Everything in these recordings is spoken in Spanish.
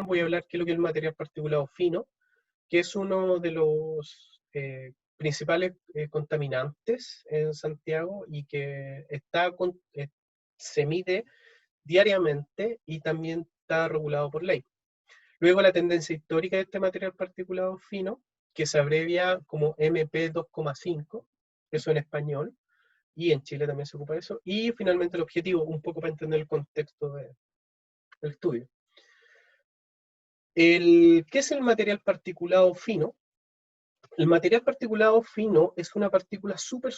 voy a hablar qué es lo que es el material particulado fino, que es uno de los principales contaminantes en Santiago y que se mide diariamente y también está regulado por ley. Luego la tendencia histórica de este material particulado fino, que se abrevia como MP2,5, eso en español, y en Chile también se ocupa eso, y finalmente el objetivo, un poco para entender el contexto del estudio. ¿Qué es el material particulado fino? El material particulado fino es una partícula súper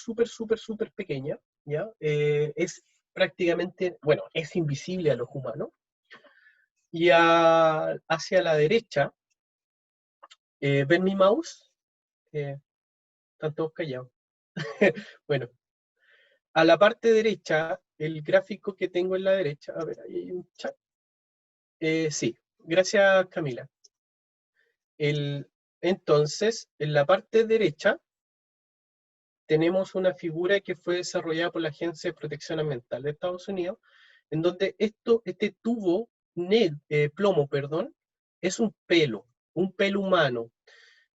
pequeña, ¿ya? Es prácticamente, bueno, es invisible a los humanos. Y hacia la derecha, ¿ven mi mouse? Están todos callados. Bueno, a la parte derecha, el gráfico que tengo en la derecha, a ver, ahí hay un chat. Sí, gracias Camila. Entonces, en la parte derecha, tenemos una figura que fue desarrollada por la Agencia de Protección Ambiental de Estados Unidos, en donde este tubo plomo, es un pelo humano.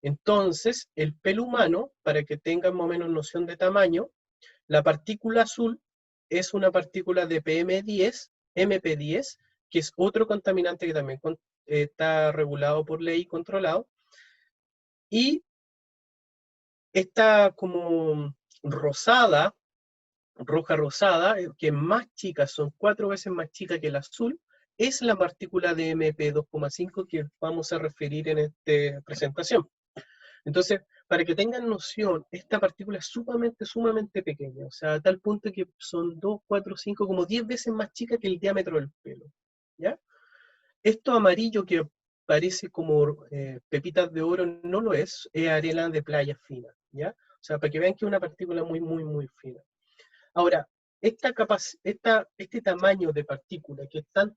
Entonces, el pelo humano, para que tengan más o menos noción de tamaño, la partícula azul es una partícula de PM10, MP10, que es otro contaminante que también está regulado por ley y controlado, y esta como rosada, roja rosada, que es más chica, son 4 veces más chica que el azul, es la partícula de MP2,5 que vamos a referir en esta presentación. Entonces, para que tengan noción, esta partícula es sumamente pequeña, o sea, a tal punto que son 2, 4, 5, como 10 veces más chica que el diámetro del pelo, ¿ya? Esto amarillo que parece como pepitas de oro no lo es arena de playa fina, ¿ya? O sea, para que vean que es una partícula muy fina. Ahora, este tamaño de partícula, que es tan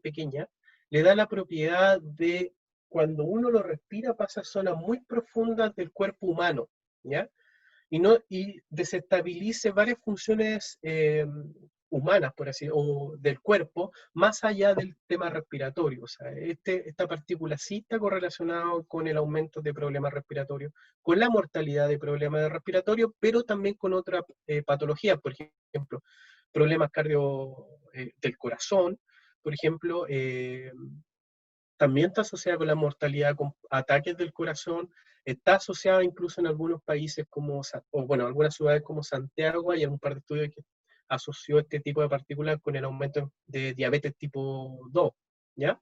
pequeña, le da la propiedad de, cuando uno lo respira, pasa a zonas muy profundas del cuerpo humano, ¿ya? Y desestabilice varias funciones humanas, por así o del cuerpo, más allá del tema respiratorio. O sea, esta partícula sí está correlacionada con el aumento de problemas respiratorios, con la mortalidad de problemas respiratorios, pero también con otras patologías, por ejemplo, problemas del corazón, por ejemplo, también está asociada con la mortalidad, con ataques del corazón, está asociada incluso en algunos países algunas ciudades como Santiago, hay un par de estudios que asoció este tipo de partículas con el aumento de diabetes tipo 2, ¿ya?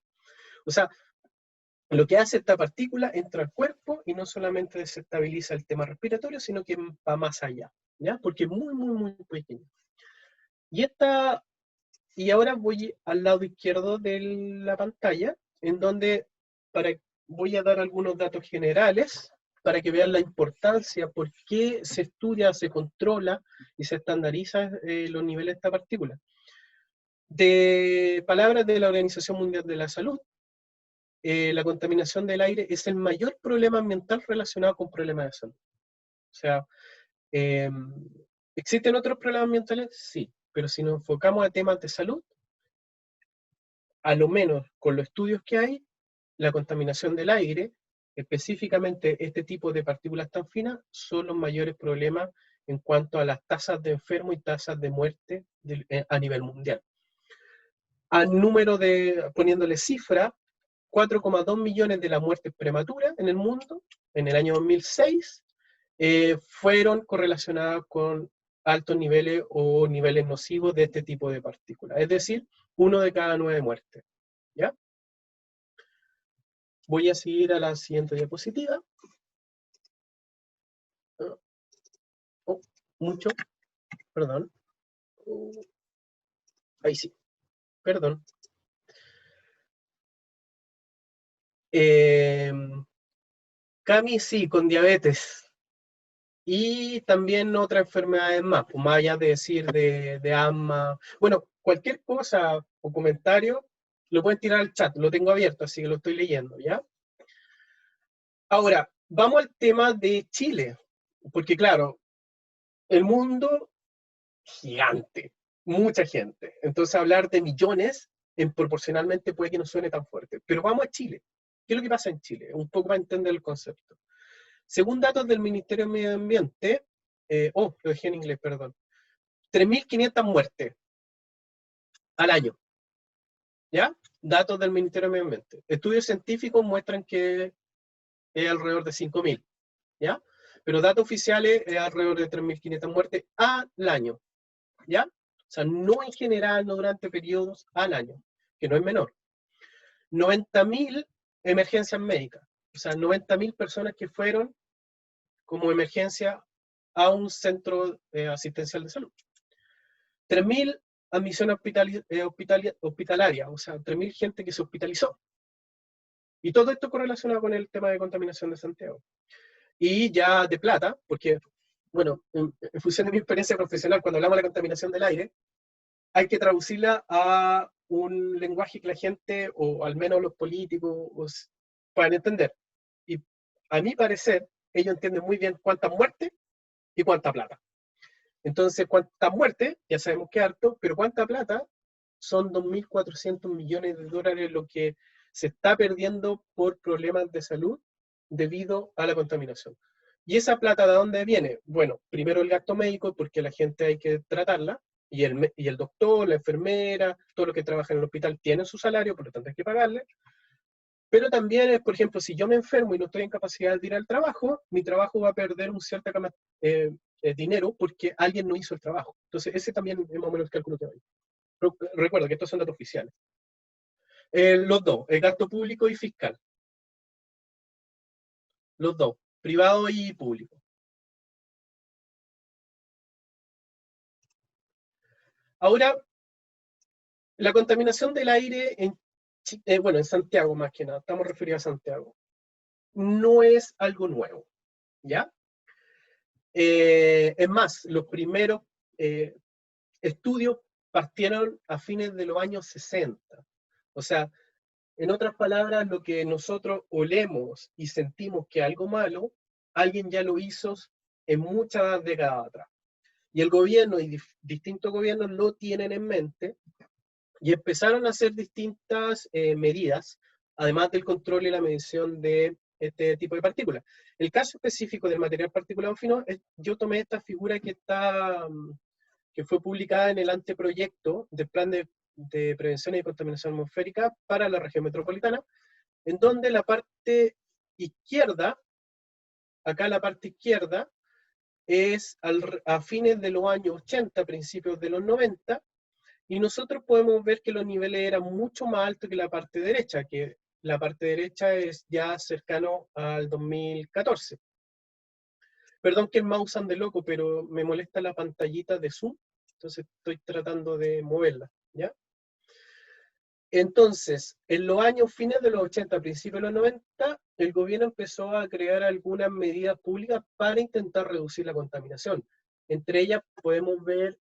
O sea, lo que hace esta partícula entra al cuerpo y no solamente desestabiliza el tema respiratorio, sino que va más allá, ¿ya? Porque es muy pequeño. Y ahora voy al lado izquierdo de la pantalla, en donde voy a dar algunos datos generales para que vean la importancia, por qué se estudia, se controla y se estandariza los niveles de esta partícula. De palabras de la Organización Mundial de la Salud, la contaminación del aire es el mayor problema ambiental relacionado con problemas de salud. O sea, ¿existen otros problemas ambientales? Sí, pero si nos enfocamos a temas de salud, a lo menos con los estudios que hay, la contaminación del aire, específicamente este tipo de partículas tan finas, son los mayores problemas en cuanto a las tasas de enfermos y tasas de muerte a nivel mundial. Poniéndole cifra, 4,2 millones de las muertes prematuras en el mundo en el año 2006 fueron correlacionadas con altos niveles o niveles nocivos de este tipo de partículas. Es decir, 1 de cada 9 muertes. ¿Ya? Voy a seguir a la siguiente diapositiva. Mucho, perdón. Ahí sí, perdón. Cami, sí, con diabetes. Y también otras enfermedades más, pues más allá de decir de asma. Bueno, cualquier cosa o comentario lo pueden tirar al chat, lo tengo abierto, así que lo estoy leyendo, ¿ya? Ahora, vamos al tema de Chile, porque claro, el mundo gigante, mucha gente. Entonces hablar de millones proporcionalmente puede que no suene tan fuerte. Pero vamos a Chile. ¿Qué es lo que pasa en Chile? Un poco para entender el concepto. Según datos del Ministerio de Medio Ambiente, lo dejé en inglés, perdón, 3.500 muertes al año, ¿ya? Datos del Ministerio de Medio Ambiente. Estudios científicos muestran que es alrededor de 5.000, ¿ya? Pero datos oficiales es alrededor de 3.500 muertes al año, ¿ya? O sea, no en general, no durante periodos, al año, que no es menor. 90.000 emergencias médicas, o sea, 90.000 personas que fueron como emergencia a un centro asistencial de salud. 3.000 admisiones hospitalarias, o sea, 3.000 gente que se hospitalizó. Y todo esto correlacionado con el tema de contaminación de Santiago. Y ya de plata, porque, bueno, en función de mi experiencia profesional, cuando hablamos de la contaminación del aire, hay que traducirla a un lenguaje que la gente, o al menos los políticos, puedan entender. Y a mi parecer, ellos entienden muy bien cuántas muertes y cuánta plata. Entonces, cuántas muertes, ya sabemos que harto, pero cuánta plata, son 2.400 millones de dólares lo que se está perdiendo por problemas de salud debido a la contaminación. ¿Y esa plata de dónde viene? Bueno, primero el gasto médico, porque la gente hay que tratarla, y el doctor, la enfermera, todo lo que trabaja en el hospital tiene su salario, por lo tanto hay que pagarle. Pero también es, por ejemplo, si yo me enfermo y no estoy en capacidad de ir al trabajo, mi trabajo va a perder un cierto dinero porque alguien no hizo el trabajo. Entonces, ese también es más o menos el cálculo que hay. Recuerda que estos son datos oficiales. Los dos, el gasto público y fiscal. Los dos, privado y público. Ahora, la contaminación del aire en Santiago más que nada, estamos referidos a Santiago, no es algo nuevo, ¿ya? Es más, los primeros estudios partieron a fines de los años 60. O sea, en otras palabras, lo que nosotros olemos y sentimos que es algo malo, alguien ya lo hizo en muchas décadas atrás. Y el gobierno y distintos gobiernos lo tienen en mente y empezaron a hacer distintas medidas, además del control y la medición de este tipo de partículas. El caso específico del material particulado fino, yo tomé esta figura que fue publicada en el anteproyecto del Plan de Prevención y Contaminación Atmosférica para la región metropolitana, en donde la parte izquierda, acá la parte izquierda, es a fines de los años 80, principios de los 90, y nosotros podemos ver que los niveles eran mucho más altos que la parte derecha, que la parte derecha es ya cercano al 2014. Perdón que el mouse ande loco, pero me molesta la pantallita de Zoom, entonces estoy tratando de moverla, ¿ya? Entonces, en los años fines de los 80, principios de los 90, el gobierno empezó a crear algunas medidas públicas para intentar reducir la contaminación. Entre ellas podemos ver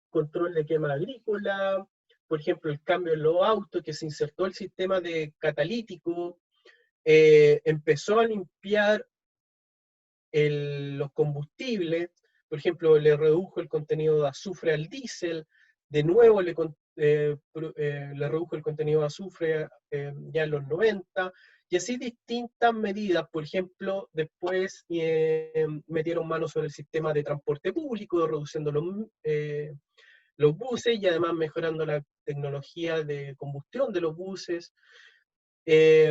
control de quema agrícola, por ejemplo, el cambio en los autos, que se insertó el sistema de catalítico, empezó a limpiar los combustibles, por ejemplo, le redujo el contenido de azufre al diésel, de nuevo le redujo el contenido de azufre ya en los 90, y así distintas medidas. Por ejemplo, después metieron mano sobre el sistema de transporte público, reduciendo los buses y además mejorando la tecnología de combustión de los buses. Ya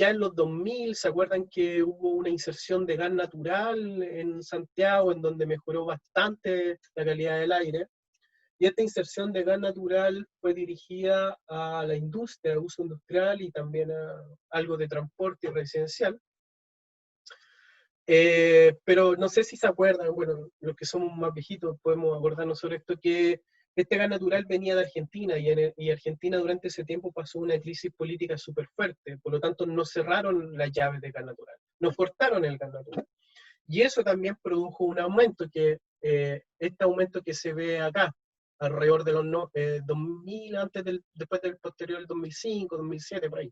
en los 2000, ¿se acuerdan que hubo una inserción de gas natural en Santiago, en donde mejoró bastante la calidad del aire? Y esta inserción de gas natural fue dirigida a la industria, a uso industrial y también a algo de transporte y residencial. Pero no sé si se acuerdan, bueno, los que somos más viejitos podemos acordarnos sobre esto, que este gas natural venía de Argentina y Argentina durante ese tiempo pasó una crisis política súper fuerte, por lo tanto no cerraron las llaves de gas natural, no cortaron el gas natural. Y eso también produjo un aumento, este aumento que se ve acá, alrededor de los 2000, después del posterior del 2005, 2007, por ahí.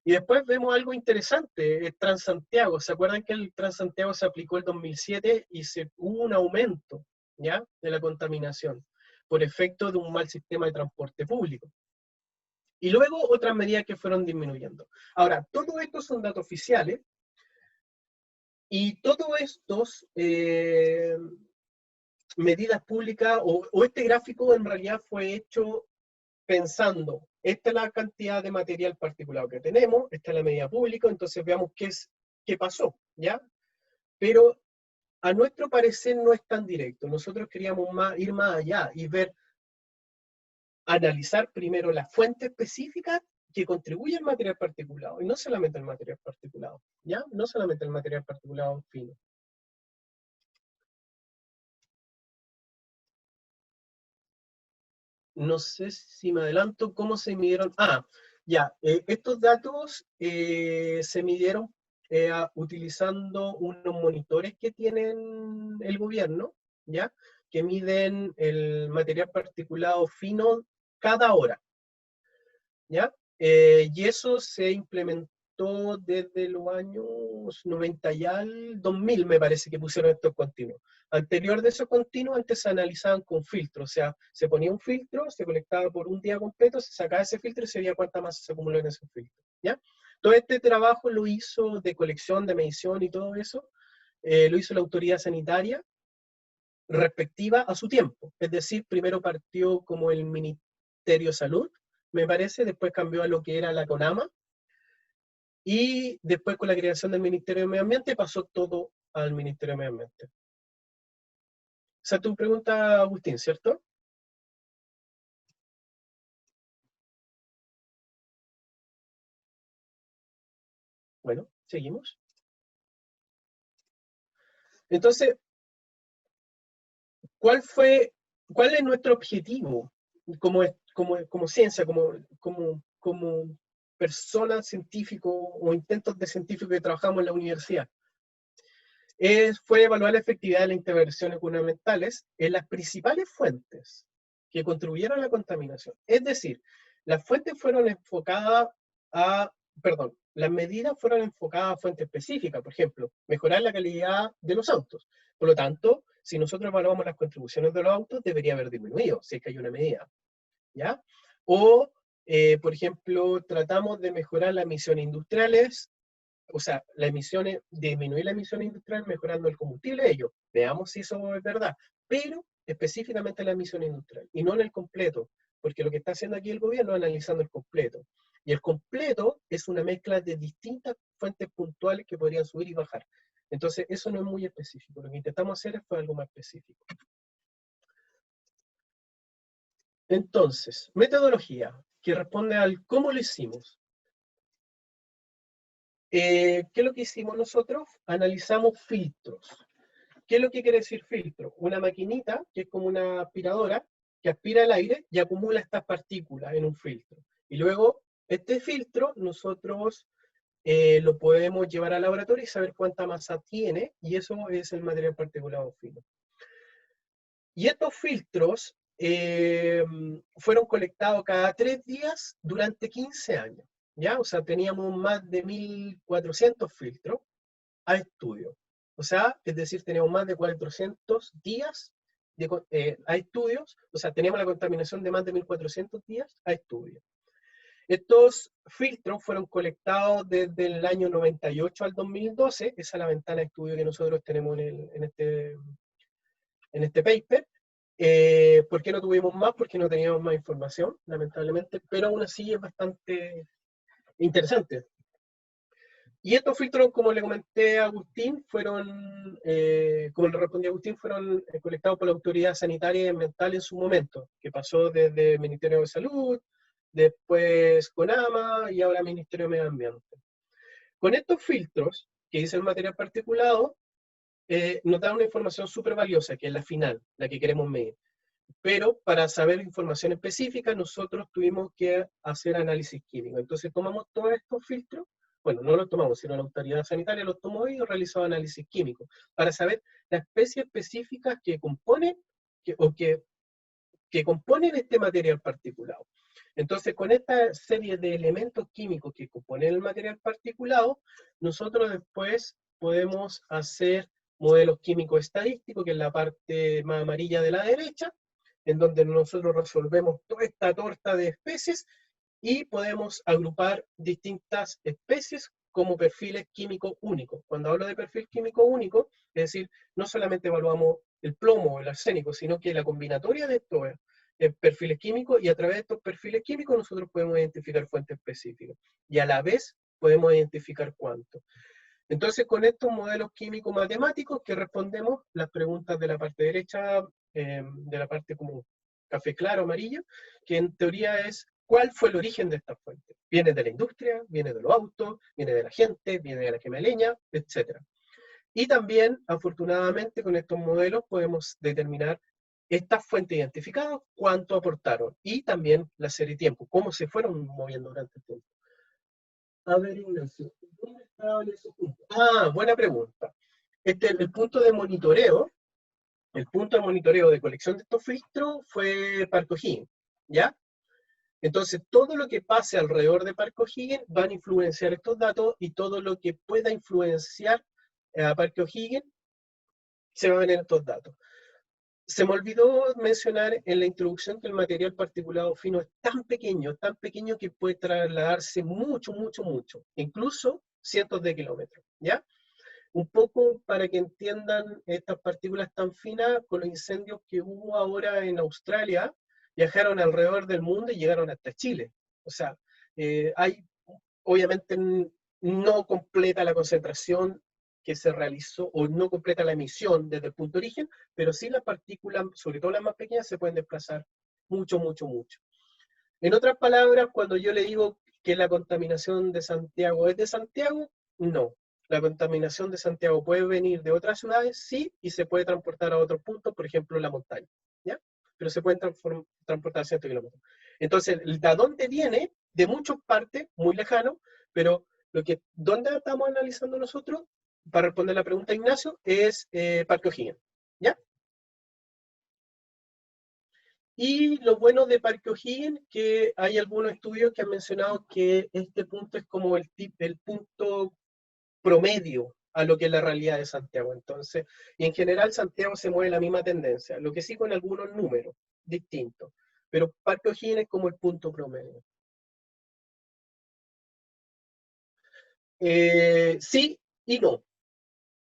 Y después vemos algo interesante, el Transantiago. ¿Se acuerdan que el Transantiago se aplicó el 2007 y hubo un aumento, ¿ya?, de la contaminación? por efecto de un mal sistema de transporte público. Y luego otras medidas que fueron disminuyendo. Ahora, todo esto son datos oficiales, y todos estos medidas públicas, o este gráfico en realidad fue hecho pensando, esta es la cantidad de material particulado que tenemos, esta es la medida pública, entonces veamos qué pasó, ¿ya? Pero a nuestro parecer no es tan directo. Nosotros queríamos ir más allá y analizar primero la fuente específica que contribuye al material particulado, y no solamente el material particulado, ¿ya? No solamente el material particulado fino. No sé si me adelanto, ¿cómo se midieron? Ya, estos datos se midieron utilizando unos monitores que tienen el gobierno, ¿ya? Que miden el material particulado fino cada hora, ¿ya? Y eso se implementó desde los años 90 y al 2000, me parece que pusieron estos continuos. Anterior de esos continuos, antes se analizaban con filtro, o sea, se ponía un filtro, se colectaba por un día completo, se sacaba ese filtro y se veía cuánta masa se acumuló en ese filtro, ¿ya? Todo este trabajo lo hizo de colección, de medición y todo eso, lo hizo la autoridad sanitaria respectiva a su tiempo. Es decir, primero partió como el Ministerio de Salud, me parece, después cambió a lo que era la CONAMA, y después con la creación del Ministerio de Medio Ambiente pasó todo al Ministerio de Medio Ambiente. Esa es tu pregunta, Agustín, ¿cierto? Bueno, seguimos. Entonces, ¿cuál es nuestro objetivo como ciencia, como personas científicos o intentos de científicos que trabajamos en la universidad? Fue evaluar la efectividad de las intervenciones gubernamentales en las principales fuentes que contribuyeron a la contaminación. Es decir, las fuentes fueron enfocadas las medidas fueron enfocadas a fuentes específicas, por ejemplo, mejorar la calidad de los autos. Por lo tanto, si nosotros evaluamos las contribuciones de los autos, debería haber disminuido, si es que hay una medida, ¿ya? O, por ejemplo, tratamos de mejorar las emisiones industriales, o sea, disminuir la emisión industrial mejorando el combustible de ellos. Veamos si eso es verdad. Pero específicamente la emisión industrial y no en el completo, porque lo que está haciendo aquí el gobierno es analizando el completo. Y el completo es una mezcla de distintas fuentes puntuales que podrían subir y bajar. Entonces, eso no es muy específico. Lo que intentamos hacer fue algo más específico. Entonces, metodología, que responde al cómo lo hicimos. ¿Qué es lo que hicimos nosotros? Analizamos filtros. ¿Qué es lo que quiere decir filtro? Una maquinita, que es como una aspiradora, que aspira el aire y acumula estas partículas en un filtro. Y luego, este filtro, nosotros lo podemos llevar al laboratorio y saber cuánta masa tiene, y eso es el material particulado fino. Y estos filtros fueron colectados cada 3 días durante 15 años, ¿ya? O sea, teníamos más de 1.400 filtros a estudio. O sea, es decir, tenemos más de 400 días a estudios, o sea, tenemos la contaminación de más de 1.400 días a estudio. Estos filtros fueron colectados desde el año 98 al 2012, esa es la ventana de estudio que nosotros tenemos en este paper. ¿Por qué no tuvimos más? Porque no teníamos más información, lamentablemente, pero aún así es bastante interesante. Y estos filtros, como le comenté a Agustín, como le respondí a Agustín, fueron colectados por la Autoridad Sanitaria y Ambiental en su momento, que pasó desde el Ministerio de Salud, después CONAMA y ahora Ministerio de Medio Ambiente. Con estos filtros, que dice el material particulado, nos da una información súper valiosa, que es la final, la que queremos medir. Pero para saber información específica, nosotros tuvimos que hacer análisis químico. Entonces tomamos todos estos filtros, bueno, no los tomamos, sino la autoridad sanitaria los tomó y realizó análisis químico, para saber las especies específicas que componen, que componen este material particulado. Entonces, con esta serie de elementos químicos que componen el material particulado, nosotros después podemos hacer modelos químicos estadísticos, que es la parte más amarilla de la derecha, en donde nosotros resolvemos toda esta torta de especies y podemos agrupar distintas especies como perfiles químicos únicos. Cuando hablo de perfil químico único, es decir, no solamente evaluamos el plomo o el arsénico, sino que la combinatoria de estos perfiles químicos, y a través de estos perfiles químicos nosotros podemos identificar fuentes específicas y a la vez podemos identificar cuánto. Entonces, con estos modelos químicos matemáticos que respondemos las preguntas de la parte derecha, de la parte como café claro, amarillo, que en teoría es ¿cuál fue el origen de esta fuente? ¿Viene de la industria? ¿Viene de los autos? ¿Viene de la gente? ¿Viene de la quema de leña? Etcétera. Y también, afortunadamente, con estos modelos podemos determinar estas fuentes identificadas, cuánto aportaron, y también la serie de tiempo, cómo se fueron moviendo durante el tiempo. A ver, Ignacio, ¿dónde estaba ese punto? Ah, buena pregunta. El punto de monitoreo, el punto de monitoreo de colección de estos filtros fue Parque O'Higgins, ¿ya? Entonces, todo lo que pase alrededor de Parque O'Higgins van a influenciar estos datos, y todo lo que pueda influenciar a Parque O'Higgins se va a ver en estos datos. Se me olvidó mencionar en la introducción que el material particulado fino es tan pequeño que puede trasladarse mucho, mucho, mucho, incluso cientos de kilómetros, ¿ya? Un poco para que entiendan estas partículas tan finas, con los incendios que hubo ahora en Australia, viajaron alrededor del mundo y llegaron hasta Chile. O sea, hay, obviamente no completa la concentración que se realizó, o no completa la emisión desde el punto de origen, pero sí las partículas, sobre todo las más pequeñas, se pueden desplazar mucho, mucho, mucho. En otras palabras, cuando yo le digo que la contaminación de Santiago es de Santiago, no. La contaminación de Santiago puede venir de otras ciudades, sí, y se puede transportar a otros puntos, por ejemplo, la montaña, ¿ya? Pero se pueden transportar a 100 kilómetros. Entonces, ¿de dónde viene? De muchas partes, muy lejano, pero ¿dónde estamos analizando nosotros? Para responder la pregunta de Ignacio, es Parque O'Higgins, ¿ya? Y lo bueno de Parque O'Higgins, que hay algunos estudios que han mencionado que este punto es como el punto promedio a lo que es la realidad de Santiago. Entonces, y en general Santiago se mueve la misma tendencia, lo que sí con algunos números distintos. Pero Parque O'Higgins es como el punto promedio. Sí y no.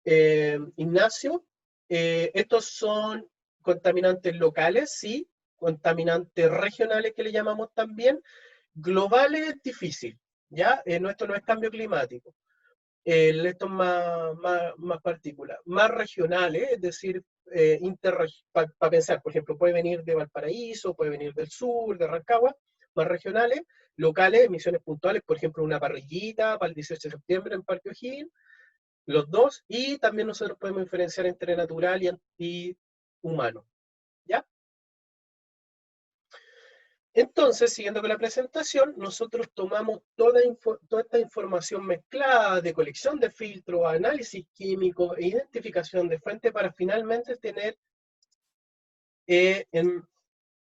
Ignacio, estos son contaminantes locales, sí, contaminantes regionales que le llamamos también. Globales es difícil, ¿ya? Esto no es cambio climático. Esto es más partículas. Más regionales, es decir, para pensar, por ejemplo, puede venir de Valparaíso, puede venir del sur, de Rancagua, más regionales. Locales, emisiones puntuales, por ejemplo, una parrillita para el 18 de septiembre en Parque O'Higgins, los dos, y también nosotros podemos diferenciar entre natural y humano, ¿ya? Entonces, siguiendo con la presentación, nosotros tomamos toda esta información mezclada de colección de filtros, análisis químico e identificación de fuente para finalmente tener en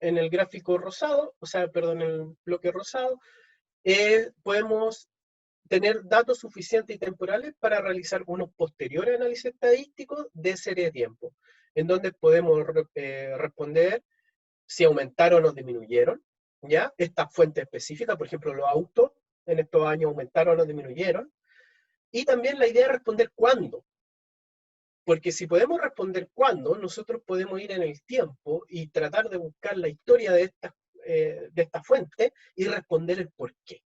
el gráfico rosado, o sea, perdón, en el bloque rosado, podemos tener datos suficientes y temporales para realizar unos posteriores análisis estadísticos de serie de tiempo, en donde podemos responder si aumentaron o disminuyeron, ¿ya? Estas fuentes específicas, por ejemplo, los autos en estos años aumentaron o disminuyeron, y también la idea es responder cuándo, porque si podemos responder cuándo, nosotros podemos ir en el tiempo y tratar de buscar la historia de esta fuente y responder el por qué,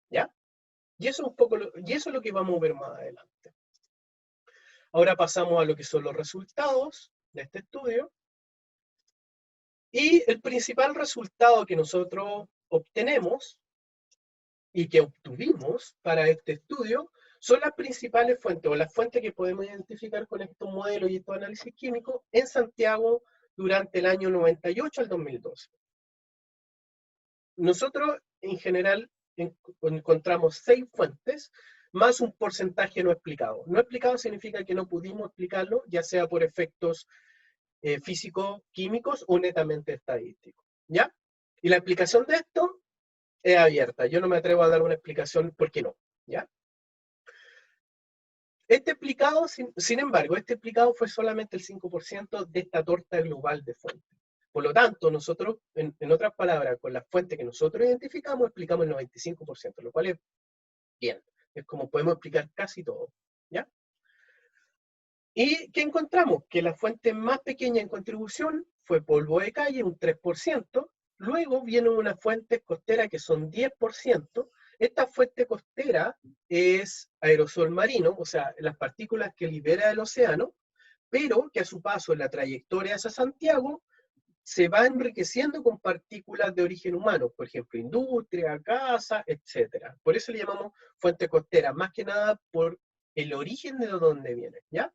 ¿ya? Y eso es un poco y eso es lo que vamos a ver más adelante. Ahora pasamos a lo que son los resultados de este estudio. Y el principal resultado que nosotros obtenemos y que obtuvimos para este estudio son las principales fuentes, o las fuentes que podemos identificar con estos modelos y estos análisis químicos en Santiago durante el año 98 al 2012. Nosotros, en general, encontramos 6 fuentes, más un porcentaje no explicado. No explicado significa que no pudimos explicarlo, ya sea por efectos físicos, químicos o netamente estadísticos, ¿ya? Y la explicación de esto es abierta. Yo no me atrevo a dar una explicación por qué no, ¿ya? Este explicado, sin embargo, este explicado fue solamente el 5% de esta torta global de fuentes. Por lo tanto, nosotros, en otras palabras, con la fuente que nosotros identificamos, explicamos el 95%, lo cual es bien. Es como podemos explicar casi todo, ¿ya? ¿Y qué encontramos? Que la fuente más pequeña en contribución fue polvo de calle, un 3%. Luego viene una fuente costera que son 10%. Esta fuente costera es aerosol marino, o sea, las partículas que libera el océano, pero que a su paso en la trayectoria hacia Santiago se va enriqueciendo con partículas de origen humano, por ejemplo, industria, casa, etc. Por eso le llamamos fuente costera, más que nada por el origen de donde viene, ¿ya?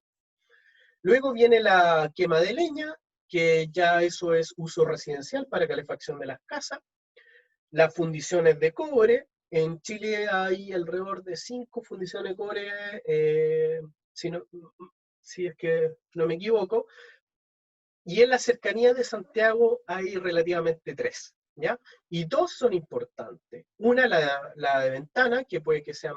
Luego viene la quema de leña, que ya eso es uso residencial para calefacción de las casas. Las fundiciones de cobre. En Chile hay alrededor de 5 fundiciones de cobre, si, no, si es que no me equivoco. Y en la cercanía de Santiago hay relativamente 3, ¿ya? Y 2 son importantes. Una, la de Ventana, que puede que sea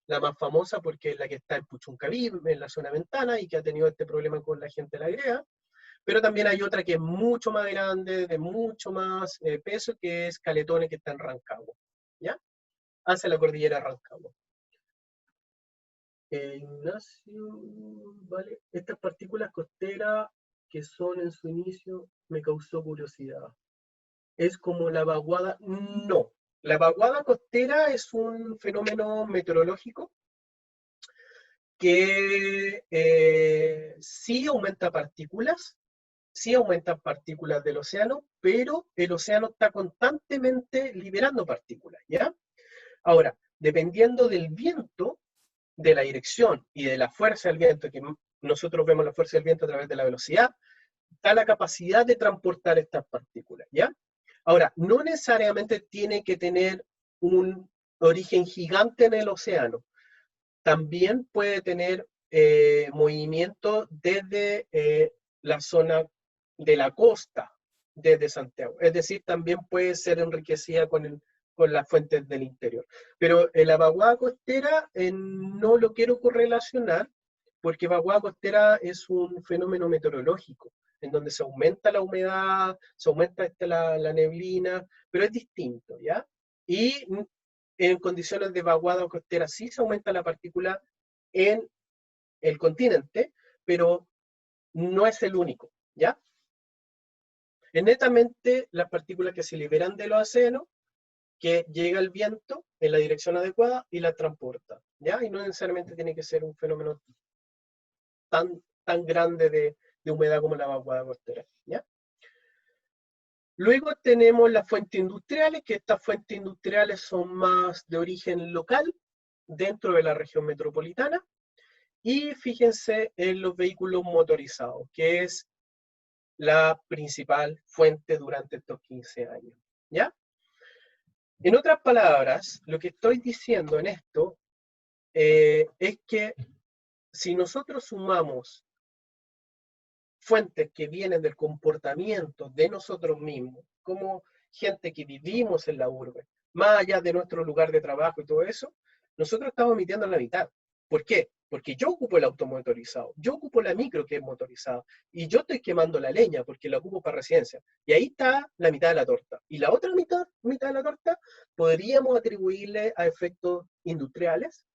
la más famosa porque es la que está en Puchuncaví, en la zona Ventana, y que ha tenido este problema con la gente de la greda. Pero también hay otra que es mucho más grande, de mucho más peso, que es Caletones, que está en Rancagua, ¿ya? Hacia la cordillera de Rancagua. Ignacio, vale. Estas partículas costeras que son en su inicio me causó curiosidad. ¿Es como la vaguada? No. La vaguada costera es un fenómeno meteorológico que sí aumenta partículas del océano, pero el océano está constantemente liberando partículas, ¿ya? Ahora, dependiendo del viento, de la dirección y de la fuerza del viento, que nosotros vemos la fuerza del viento a través de la velocidad, da la capacidad de transportar estas partículas, ¿ya? Ahora, no necesariamente tiene que tener un origen gigante en el océano. También puede tener movimiento desde la zona de la costa, desde Santiago. Es decir, también puede ser enriquecida con las fuentes del interior. Pero la vaguada costera no lo quiero correlacionar porque vaguada costera es un fenómeno meteorológico en donde se aumenta la humedad, se aumenta la neblina, pero es distinto, ¿ya? Y en condiciones de vaguada costera sí se aumenta la partícula en el continente, pero no es el único, ¿ya? Es netamente las partículas que se liberan del océano, que llega el viento en la dirección adecuada y la transporta, ¿ya? Y no necesariamente tiene que ser un fenómeno tan grande de humedad como la vaguada costera, ¿ya? Luego tenemos las fuentes industriales, que estas fuentes industriales son más de origen local, dentro de la región metropolitana. Y fíjense en los vehículos motorizados, que es la principal fuente durante estos 15 años, ¿ya? En otras palabras, lo que estoy diciendo en esto es que si nosotros sumamos fuentes que vienen del comportamiento de nosotros mismos, como gente que vivimos en la urbe, más allá de nuestro lugar de trabajo y todo eso, nosotros estamos emitiendo la mitad. ¿Por qué? Porque yo ocupo el auto motorizado, yo ocupo la micro que es motorizada, y yo estoy quemando la leña porque la ocupo para residencia. Y ahí está la mitad de la torta. Y la otra mitad de la torta podríamos atribuirle a efectos industriales,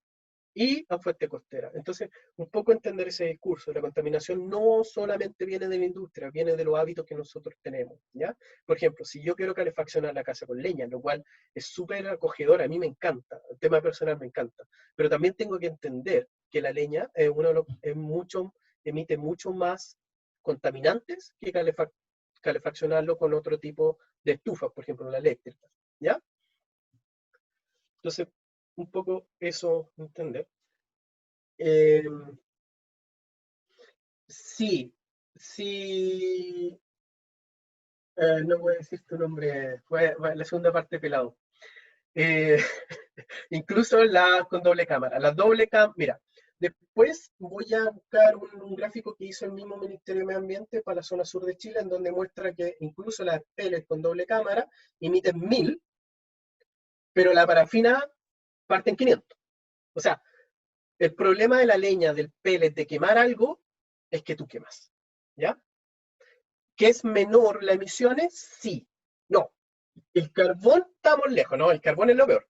y a fuente costera. Entonces, un poco entender ese discurso. La contaminación no solamente viene de la industria, viene de los hábitos que nosotros tenemos, ¿ya? Por ejemplo, si yo quiero calefaccionar la casa con leña, lo cual es súper acogedor, a mí me encanta, el tema personal me encanta, pero también tengo que entender que la leña emite mucho más contaminantes que calefaccionarlo con otro tipo de estufas, por ejemplo, la eléctrica, ¿ya? Entonces, un poco eso entender. Eh, sí, sí, no voy a decir tu nombre, fue la segunda parte pelado. Eh, incluso la con doble cámara. La doble cámara, mira, después voy a buscar un gráfico que hizo el mismo Ministerio de Medio Ambiente para la zona sur de Chile, en donde muestra que incluso las pellets con doble cámara emiten 1000, pero la parafina parte en 500. O sea, el problema de la leña, del pellet, de quemar algo, es que tú quemas, ¿ya? ¿Que es menor las emisiones? Sí. No. El carbón estamos lejos, no, el carbón es lo peor.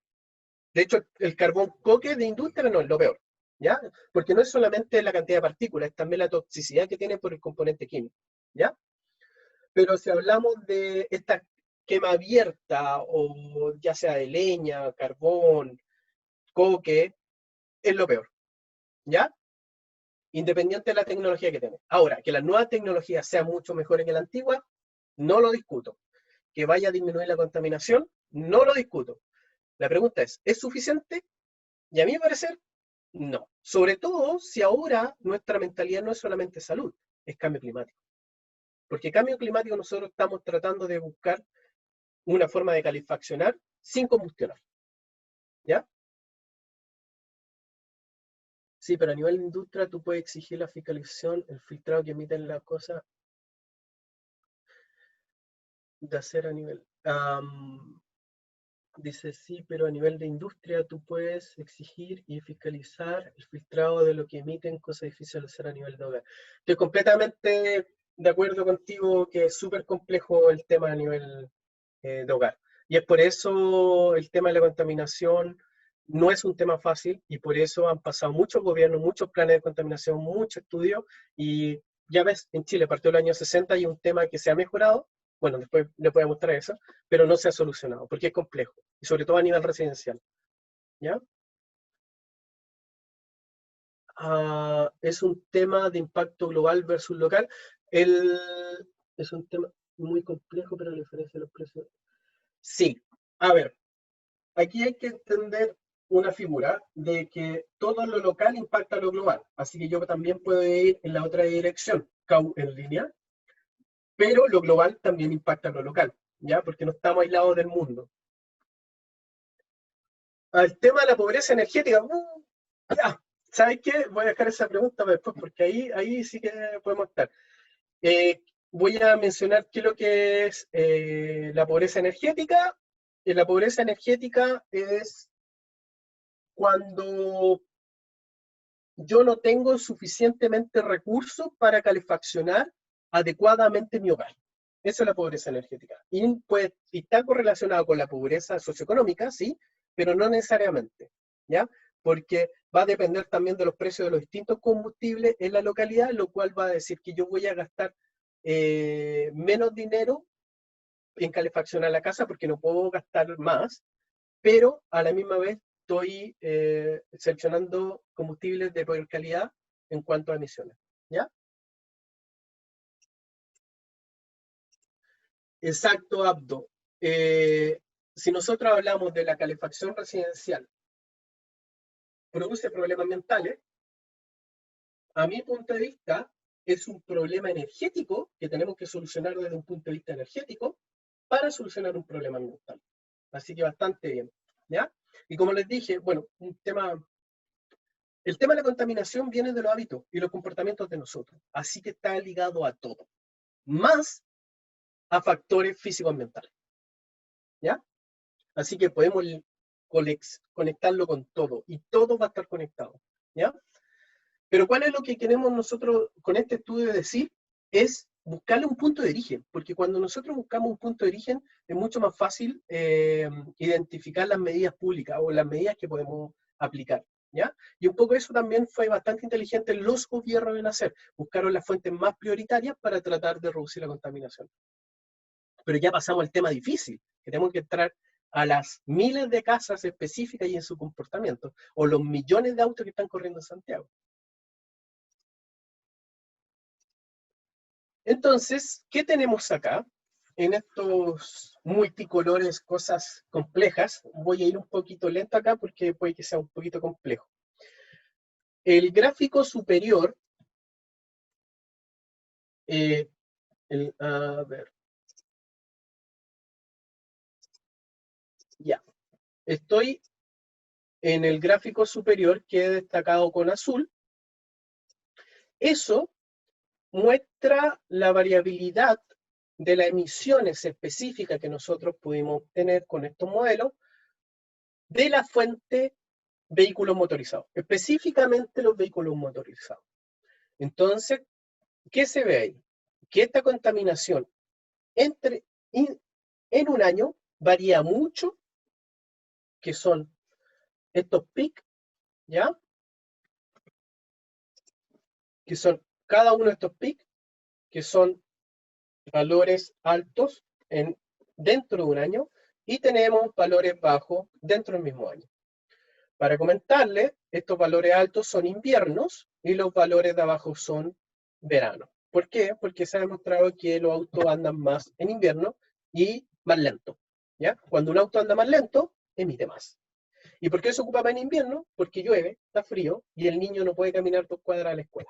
De hecho, el carbón coque de industria no es lo peor, ¿ya? Porque no es solamente la cantidad de partículas, es también la toxicidad que tiene por el componente químico, ¿ya? Pero si hablamos de esta quema abierta, o ya sea de leña, carbón, coque, es lo peor, ¿ya? Independiente de la tecnología que tenga. Ahora, que las nuevas tecnologías sean mucho mejores que la antigua, no lo discuto. Que vaya a disminuir la contaminación, no lo discuto. La pregunta es suficiente? Y a mi parecer, no. Sobre todo si ahora nuestra mentalidad no es solamente salud, es cambio climático. Porque cambio climático nosotros estamos tratando de buscar una forma de calefaccionar sin combustionar. ¿Ya? Sí, pero a nivel de industria tú puedes exigir la fiscalización, el filtrado que emiten las cosas de hacer a nivel... dice, sí, pero a nivel de industria tú puedes exigir y fiscalizar el filtrado de lo que emiten, cosa difícil de hacer a nivel de hogar. Estoy completamente de acuerdo contigo que es súper complejo el tema a nivel de hogar. Y es por eso el tema de la contaminación no es un tema fácil y por eso han pasado muchos gobiernos, muchos planes de contaminación, muchos estudios y ya ves, en Chile partió el año 60 y un tema que se ha mejorado, bueno, después le voy a mostrar eso, pero no se ha solucionado porque es complejo y sobre todo a nivel residencial. ¿Ya? Es un tema de impacto global versus local. El, es un tema muy complejo, pero la diferencia de los precios. Sí, a ver, aquí hay que entender una figura de que todo lo local impacta lo global. Así que yo también puedo ir en la otra dirección, en línea, pero lo global también impacta lo local, ¿ya? Porque no estamos aislados del mundo. Al tema de la pobreza energética, ya, ¿sabes qué? Voy a dejar esa pregunta para después, porque ahí sí que podemos estar. Voy a mencionar qué es lo que es la pobreza energética. La pobreza energética es cuando yo no tengo suficientemente recursos para calefaccionar adecuadamente mi hogar. Esa es la pobreza energética. Y pues, está correlacionado con la pobreza socioeconómica, sí, pero no necesariamente, ¿ya? Porque va a depender también de los precios de los distintos combustibles en la localidad, lo cual va a decir que yo voy a gastar menos dinero en calefaccionar la casa porque no puedo gastar más, pero a la misma vez estoy seleccionando combustibles de peor calidad en cuanto a emisiones. ¿Ya? Exacto, Abdo. Eh, si nosotros hablamos de la calefacción residencial, produce problemas ambientales, a mi punto de vista, es un problema energético que tenemos que solucionar desde un punto de vista energético para solucionar un problema ambiental. Así que bastante bien. ¿Ya? Y como les dije, bueno, el tema de la contaminación viene de los hábitos y los comportamientos de nosotros, así que está ligado a todo, más a factores físico-ambientales, ¿ya? Así que podemos conectarlo con todo y todo va a estar conectado, ¿ya? Pero ¿cuál es lo que queremos nosotros con este estudio decir? Es buscarle un punto de origen, porque cuando nosotros buscamos un punto de origen es mucho más fácil identificar las medidas públicas o las medidas que podemos aplicar. ¿Ya? Y un poco eso también fue bastante inteligente los gobiernos en hacer. Buscaron las fuentes más prioritarias para tratar de reducir la contaminación. Pero ya pasamos al tema difícil, que tenemos que entrar a las miles de casas específicas y en su comportamiento, o los millones de autos que están corriendo en Santiago. Entonces, ¿qué tenemos acá? En estos multicolores, cosas complejas, voy a ir un poquito lento acá porque puede que sea un poquito complejo. El gráfico superior, a ver, ya, estoy en el gráfico superior que he destacado con azul. Eso muestra la variabilidad de las emisiones específicas que nosotros pudimos obtener con estos modelos de la fuente vehículos motorizados, específicamente los vehículos motorizados. Entonces, ¿qué se ve ahí? que esta contaminación en un año varía mucho, que son estos PIC, ¿ya? Que son cada uno de estos PIC, que son valores altos dentro de un año, y tenemos valores bajos dentro del mismo año. Para comentarles, estos valores altos son inviernos y los valores de abajo son verano. ¿Por qué? Porque se ha demostrado que los autos andan más en invierno y más lento, ¿ya? Cuando un auto anda más lento, emite más. ¿Y por qué se ocupa más en invierno? Porque llueve, está frío y el niño no puede caminar 2 cuadras a la escuela.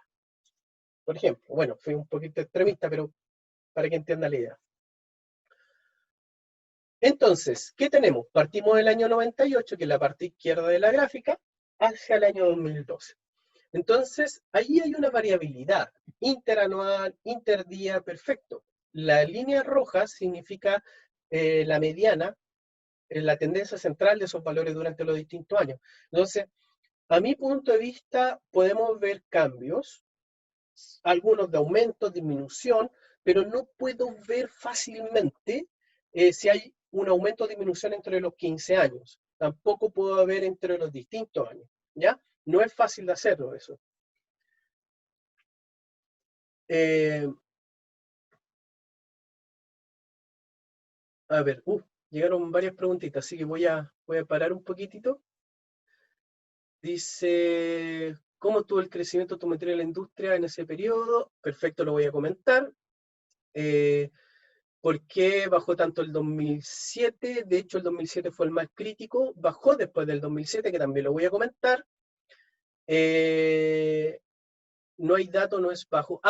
Por ejemplo, bueno, fui un poquito extremista, pero para que entienda la idea. Entonces, ¿qué tenemos? Partimos del año 98, que es la parte izquierda de la gráfica, hacia el año 2012. Entonces, ahí hay una variabilidad interanual, interdía, perfecto. La línea roja significa la mediana, la tendencia central de esos valores durante los distintos años. Entonces, a mi punto de vista, podemos ver cambios, algunos de aumento, disminución, pero no puedo ver fácilmente si hay un aumento o disminución entre los 15 años. Tampoco puedo ver entre los distintos años, ¿ya? No es fácil de hacerlo eso. A ver, llegaron varias preguntitas, así que voy a parar un poquitito. Dice, ¿cómo estuvo el crecimiento automotriz en la industria en ese periodo? Perfecto, lo voy a comentar. ¿Por qué bajó tanto el 2007? De hecho, el 2007 fue el más crítico. Bajó después del 2007, que también lo voy a comentar. No hay dato, no es bajo.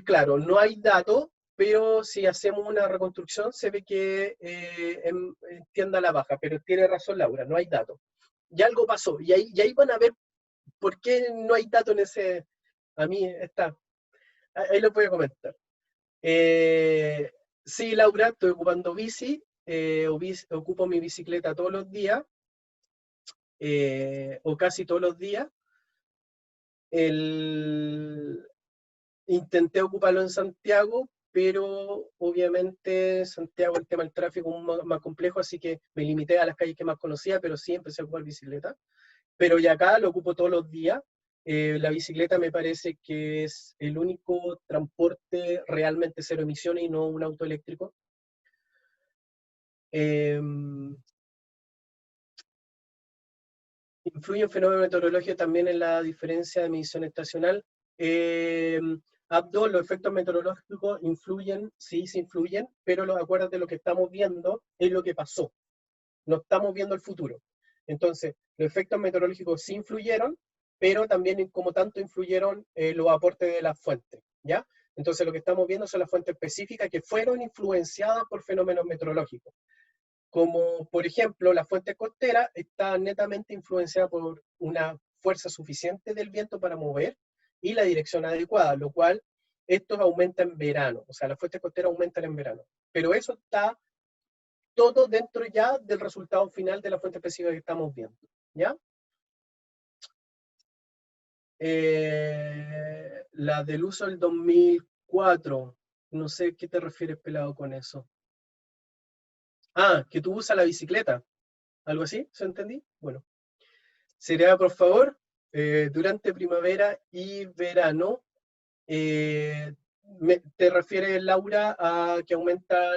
Claro, no hay dato, pero si hacemos una reconstrucción se ve que tiende a la baja, pero tiene razón Laura, no hay dato. Y algo pasó, y ahí van a ver por qué no hay dato en ese... A mí está, ahí lo voy a comentar. Sí, Laura, estoy ocupando bici, ocupo mi bicicleta todos los días, o casi todos los días. Intenté ocuparlo en Santiago, pero obviamente Santiago el tema del tráfico es más complejo, así que me limité a las calles que más conocía, pero sí empecé a ocupar bicicleta. Pero ya acá lo ocupo todos los días. La bicicleta me parece que es el único transporte realmente cero emisiones y no un auto eléctrico. ¿Influye un fenómeno meteorológico también en la diferencia de medición estacional? Abdo, los efectos meteorológicos influyen, sí, sí influyen, pero acuérdate, lo que estamos viendo es lo que pasó. No estamos viendo el futuro. Entonces, los efectos meteorológicos sí influyeron, pero también como tanto influyeron los aportes de las fuentes, ¿ya? Entonces, lo que estamos viendo son las fuentes específicas que fueron influenciadas por fenómenos meteorológicos. Como, por ejemplo, la fuente costera está netamente influenciada por una fuerza suficiente del viento para mover y la dirección adecuada, lo cual esto aumenta en verano, o sea, las fuentes costeras aumentan en verano. Pero eso está todo dentro ya del resultado final de la fuente específica que estamos viendo, ¿ya? La del uso del 2004, no sé qué te refieres, pelado, con eso. Que tú usas la bicicleta, algo así, ¿se entendí? Bueno, sería, por favor, durante primavera y verano, ¿te refieres, Laura, a que aumenta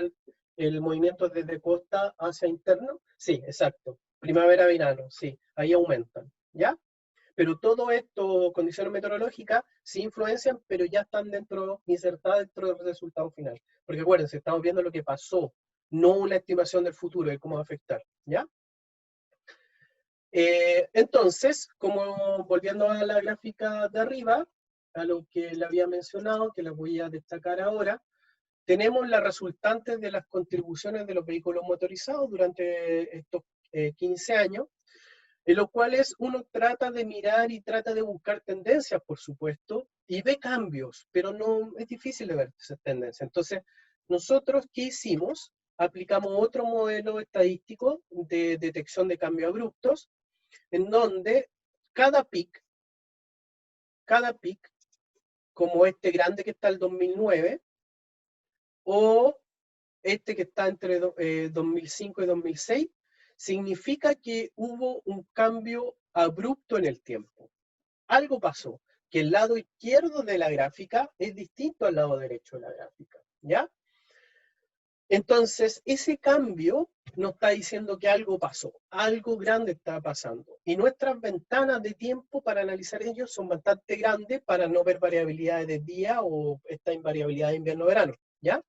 el movimiento desde costa hacia interno? Sí, exacto. Primavera-verano, sí, ahí aumentan, ¿ya? Pero todo esto, condiciones meteorológicas, sí influencian, pero ya están insertadas dentro del resultado final. Porque acuérdense, estamos viendo lo que pasó, no una estimación del futuro de cómo va a afectar, ¿ya? Entonces, como volviendo a la gráfica de arriba, a lo que le había mencionado, que les voy a destacar ahora, tenemos las resultantes de las contribuciones de los vehículos motorizados durante estos 15 años, en los cuales uno trata de mirar y trata de buscar tendencias, por supuesto, y ve cambios, pero no es difícil de ver esas tendencias. Entonces, nosotros, ¿qué hicimos? Aplicamos otro modelo estadístico de detección de cambios abruptos, en donde cada pic como este grande que está el 2009, o este que está entre 2005 y 2006, significa que hubo un cambio abrupto en el tiempo. Algo pasó, que el lado izquierdo de la gráfica es distinto al lado derecho de la gráfica, ¿ya? Entonces, ese cambio nos está diciendo que algo pasó, algo grande está pasando. Y nuestras ventanas de tiempo para analizar ellos son bastante grandes para no ver variabilidades de día o esta invariabilidad de invierno-verano, ¿ya?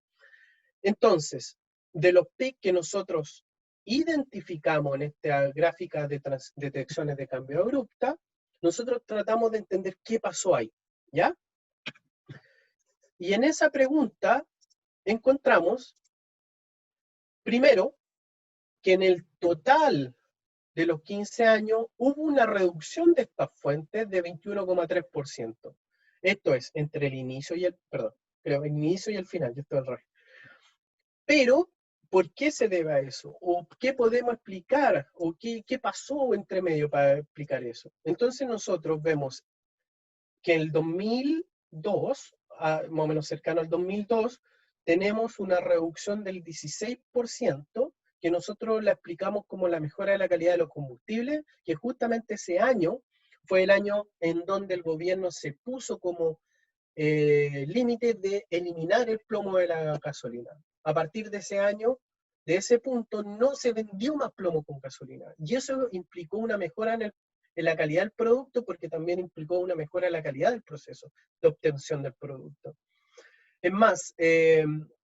Entonces, de los picos que nosotros identificamos en esta gráfica de detecciones de cambio abrupta, nosotros tratamos de entender qué pasó ahí, ¿ya? Y en esa pregunta encontramos, primero, que en el total de los 15 años hubo una reducción de estas fuentes de 21,3%. Esto es, entre el inicio y el inicio y el final, yo estoy al revés. Pero, ¿por qué se debe a eso? ¿O qué podemos explicar? ¿O qué pasó entre medio para explicar eso? Entonces nosotros vemos que en el 2002, más o menos cercano al 2002, tenemos una reducción del 16%, que nosotros la explicamos como la mejora de la calidad de los combustibles, que justamente ese año fue el año en donde el gobierno se puso como límite de eliminar el plomo de la gasolina. A partir de ese año, de ese punto, no se vendió más plomo con gasolina. Y eso implicó una mejora en la calidad del producto, porque también implicó una mejora en la calidad del proceso de obtención del producto. Es más,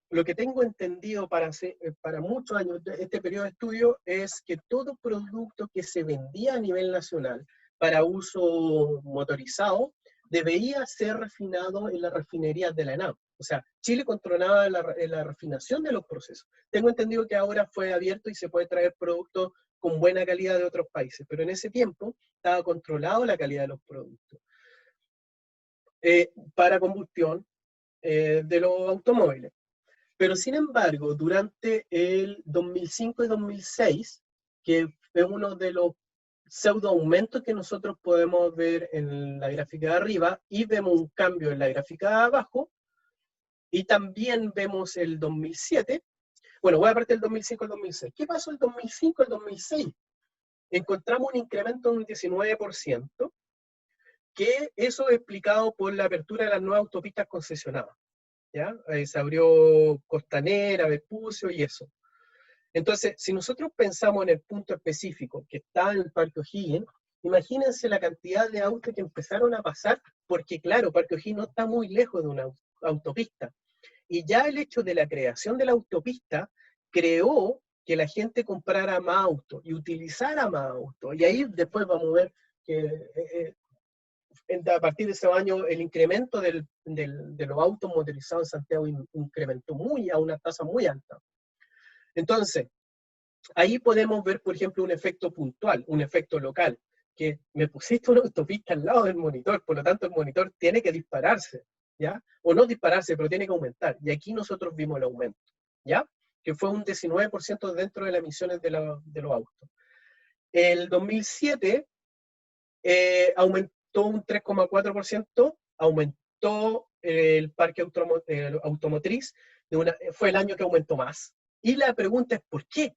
lo que tengo entendido para muchos años, este periodo de estudio, es que todo producto que se vendía a nivel nacional para uso motorizado debería ser refinado en las refinerías de la ENAP. O sea, Chile controlaba la refinación de los procesos. Tengo entendido que ahora fue abierto y se puede traer productos con buena calidad de otros países, pero en ese tiempo estaba controlado la calidad de los productos. Para combustión de los automóviles. Pero sin embargo, durante el 2005 y 2006, que es uno de los pseudo aumentos que nosotros podemos ver en la gráfica de arriba, y vemos un cambio en la gráfica de abajo, y también vemos el 2007. Bueno, voy a partir del 2005 al 2006. ¿Qué pasó el 2005 al 2006? Encontramos un incremento de un 19%, que eso es explicado por la apertura de las nuevas autopistas concesionadas. ¿Ya? Se abrió Costanera, Vespucio y eso. Entonces, si nosotros pensamos en el punto específico que está en el Parque O'Higgins, imagínense la cantidad de autos que empezaron a pasar, porque claro, Parque O'Higgins no está muy lejos de una autopista. Y ya el hecho de la creación de la autopista creó que la gente comprara más autos y utilizara más autos. Y ahí después vamos a ver que a partir de ese año el incremento de los autos motorizados en Santiago incrementó a una tasa muy alta. Entonces, ahí podemos ver, por ejemplo, un efecto puntual, un efecto local, que me pusiste una autopista al lado del monitor, por lo tanto el monitor tiene que dispararse, ¿ya? O no dispararse, pero tiene que aumentar. Y aquí nosotros vimos el aumento, ¿ya? Que fue un 19% dentro de las emisiones de los autos. El 2007 aumentó un 3,4%, aumentó el parque automotriz, fue el año que aumentó más. Y la pregunta es ¿por qué?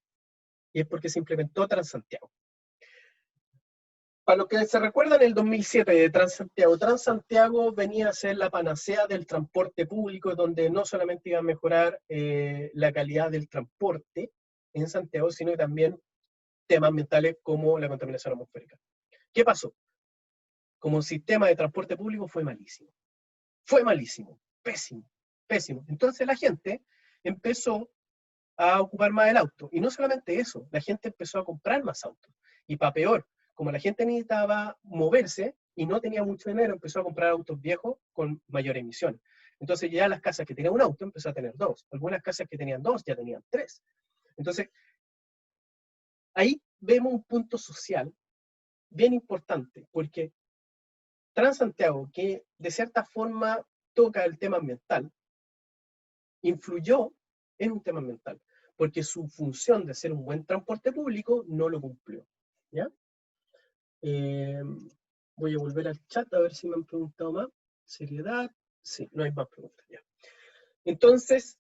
Y es porque se implementó Transantiago. Para lo que se recuerda en el 2007 de Transantiago venía a ser la panacea del transporte público, donde no solamente iba a mejorar la calidad del transporte en Santiago, sino también temas ambientales como la contaminación atmosférica. ¿Qué pasó? Como sistema de transporte público fue malísimo. Fue malísimo, pésimo, pésimo. Entonces la gente empezó a ocupar más el auto. Y no solamente eso, la gente empezó a comprar más autos. Y para peor, como la gente necesitaba moverse y no tenía mucho dinero, empezó a comprar autos viejos con mayor emisión. Entonces ya las casas que tenían un auto empezó a tener dos. Algunas casas que tenían dos ya tenían tres. Entonces, ahí vemos un punto social bien importante, porque Transantiago, que de cierta forma toca el tema ambiental, influyó en un tema ambiental, porque su función de ser un buen transporte público no lo cumplió. ¿Ya? Voy a volver al chat a ver si me han preguntado más. Seriedad, Sí, no hay más preguntas ya. Entonces,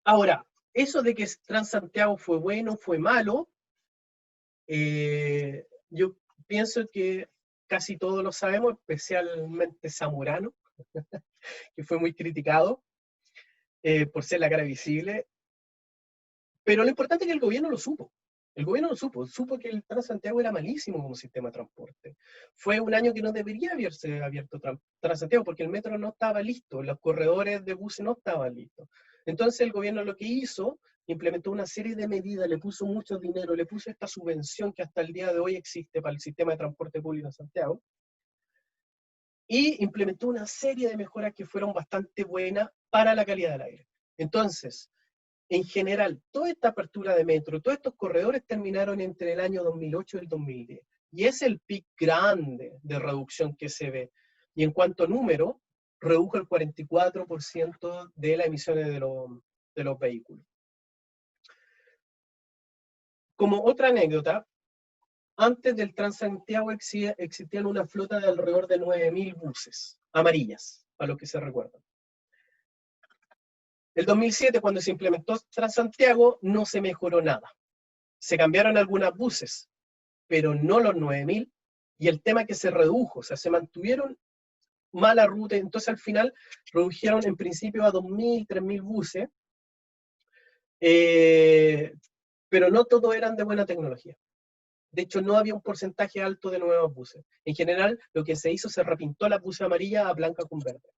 ahora, eso de que Transantiago fue bueno, fue malo, yo pienso que casi todos lo sabemos, especialmente Zamorano, que fue muy criticado por ser la cara visible, pero lo importante es que el gobierno lo supo. El gobierno lo supo que el Transantiago era malísimo como sistema de transporte. Fue un año que no debería haberse abierto Transantiago porque el metro no estaba listo, los corredores de buses no estaban listos. Entonces el gobierno lo que hizo, implementó una serie de medidas, le puso mucho dinero, le puso esta subvención que hasta el día de hoy existe para el sistema de transporte público en Santiago, y implementó una serie de mejoras que fueron bastante buenas para la calidad del aire. Entonces, en general, toda esta apertura de metro, todos estos corredores terminaron entre el año 2008 y el 2010. Y es el pic grande de reducción que se ve. Y en cuanto a número, redujo el 44% de las emisiones de los vehículos. Como otra anécdota, antes del Transantiago existían una flota de alrededor de 9.000 buses amarillas, a lo que se recuerda. El 2007, cuando se implementó Transantiago, no se mejoró nada. Se cambiaron algunos buses, pero no los 9.000, y el tema que se redujo, o sea, se mantuvieron mala ruta, entonces al final redujeron en principio a 2.000, 3.000 buses, pero no todos eran de buena tecnología. De hecho, no había un porcentaje alto de nuevos buses. En general, lo que se hizo, se repintó la buses amarilla a blanca con verde.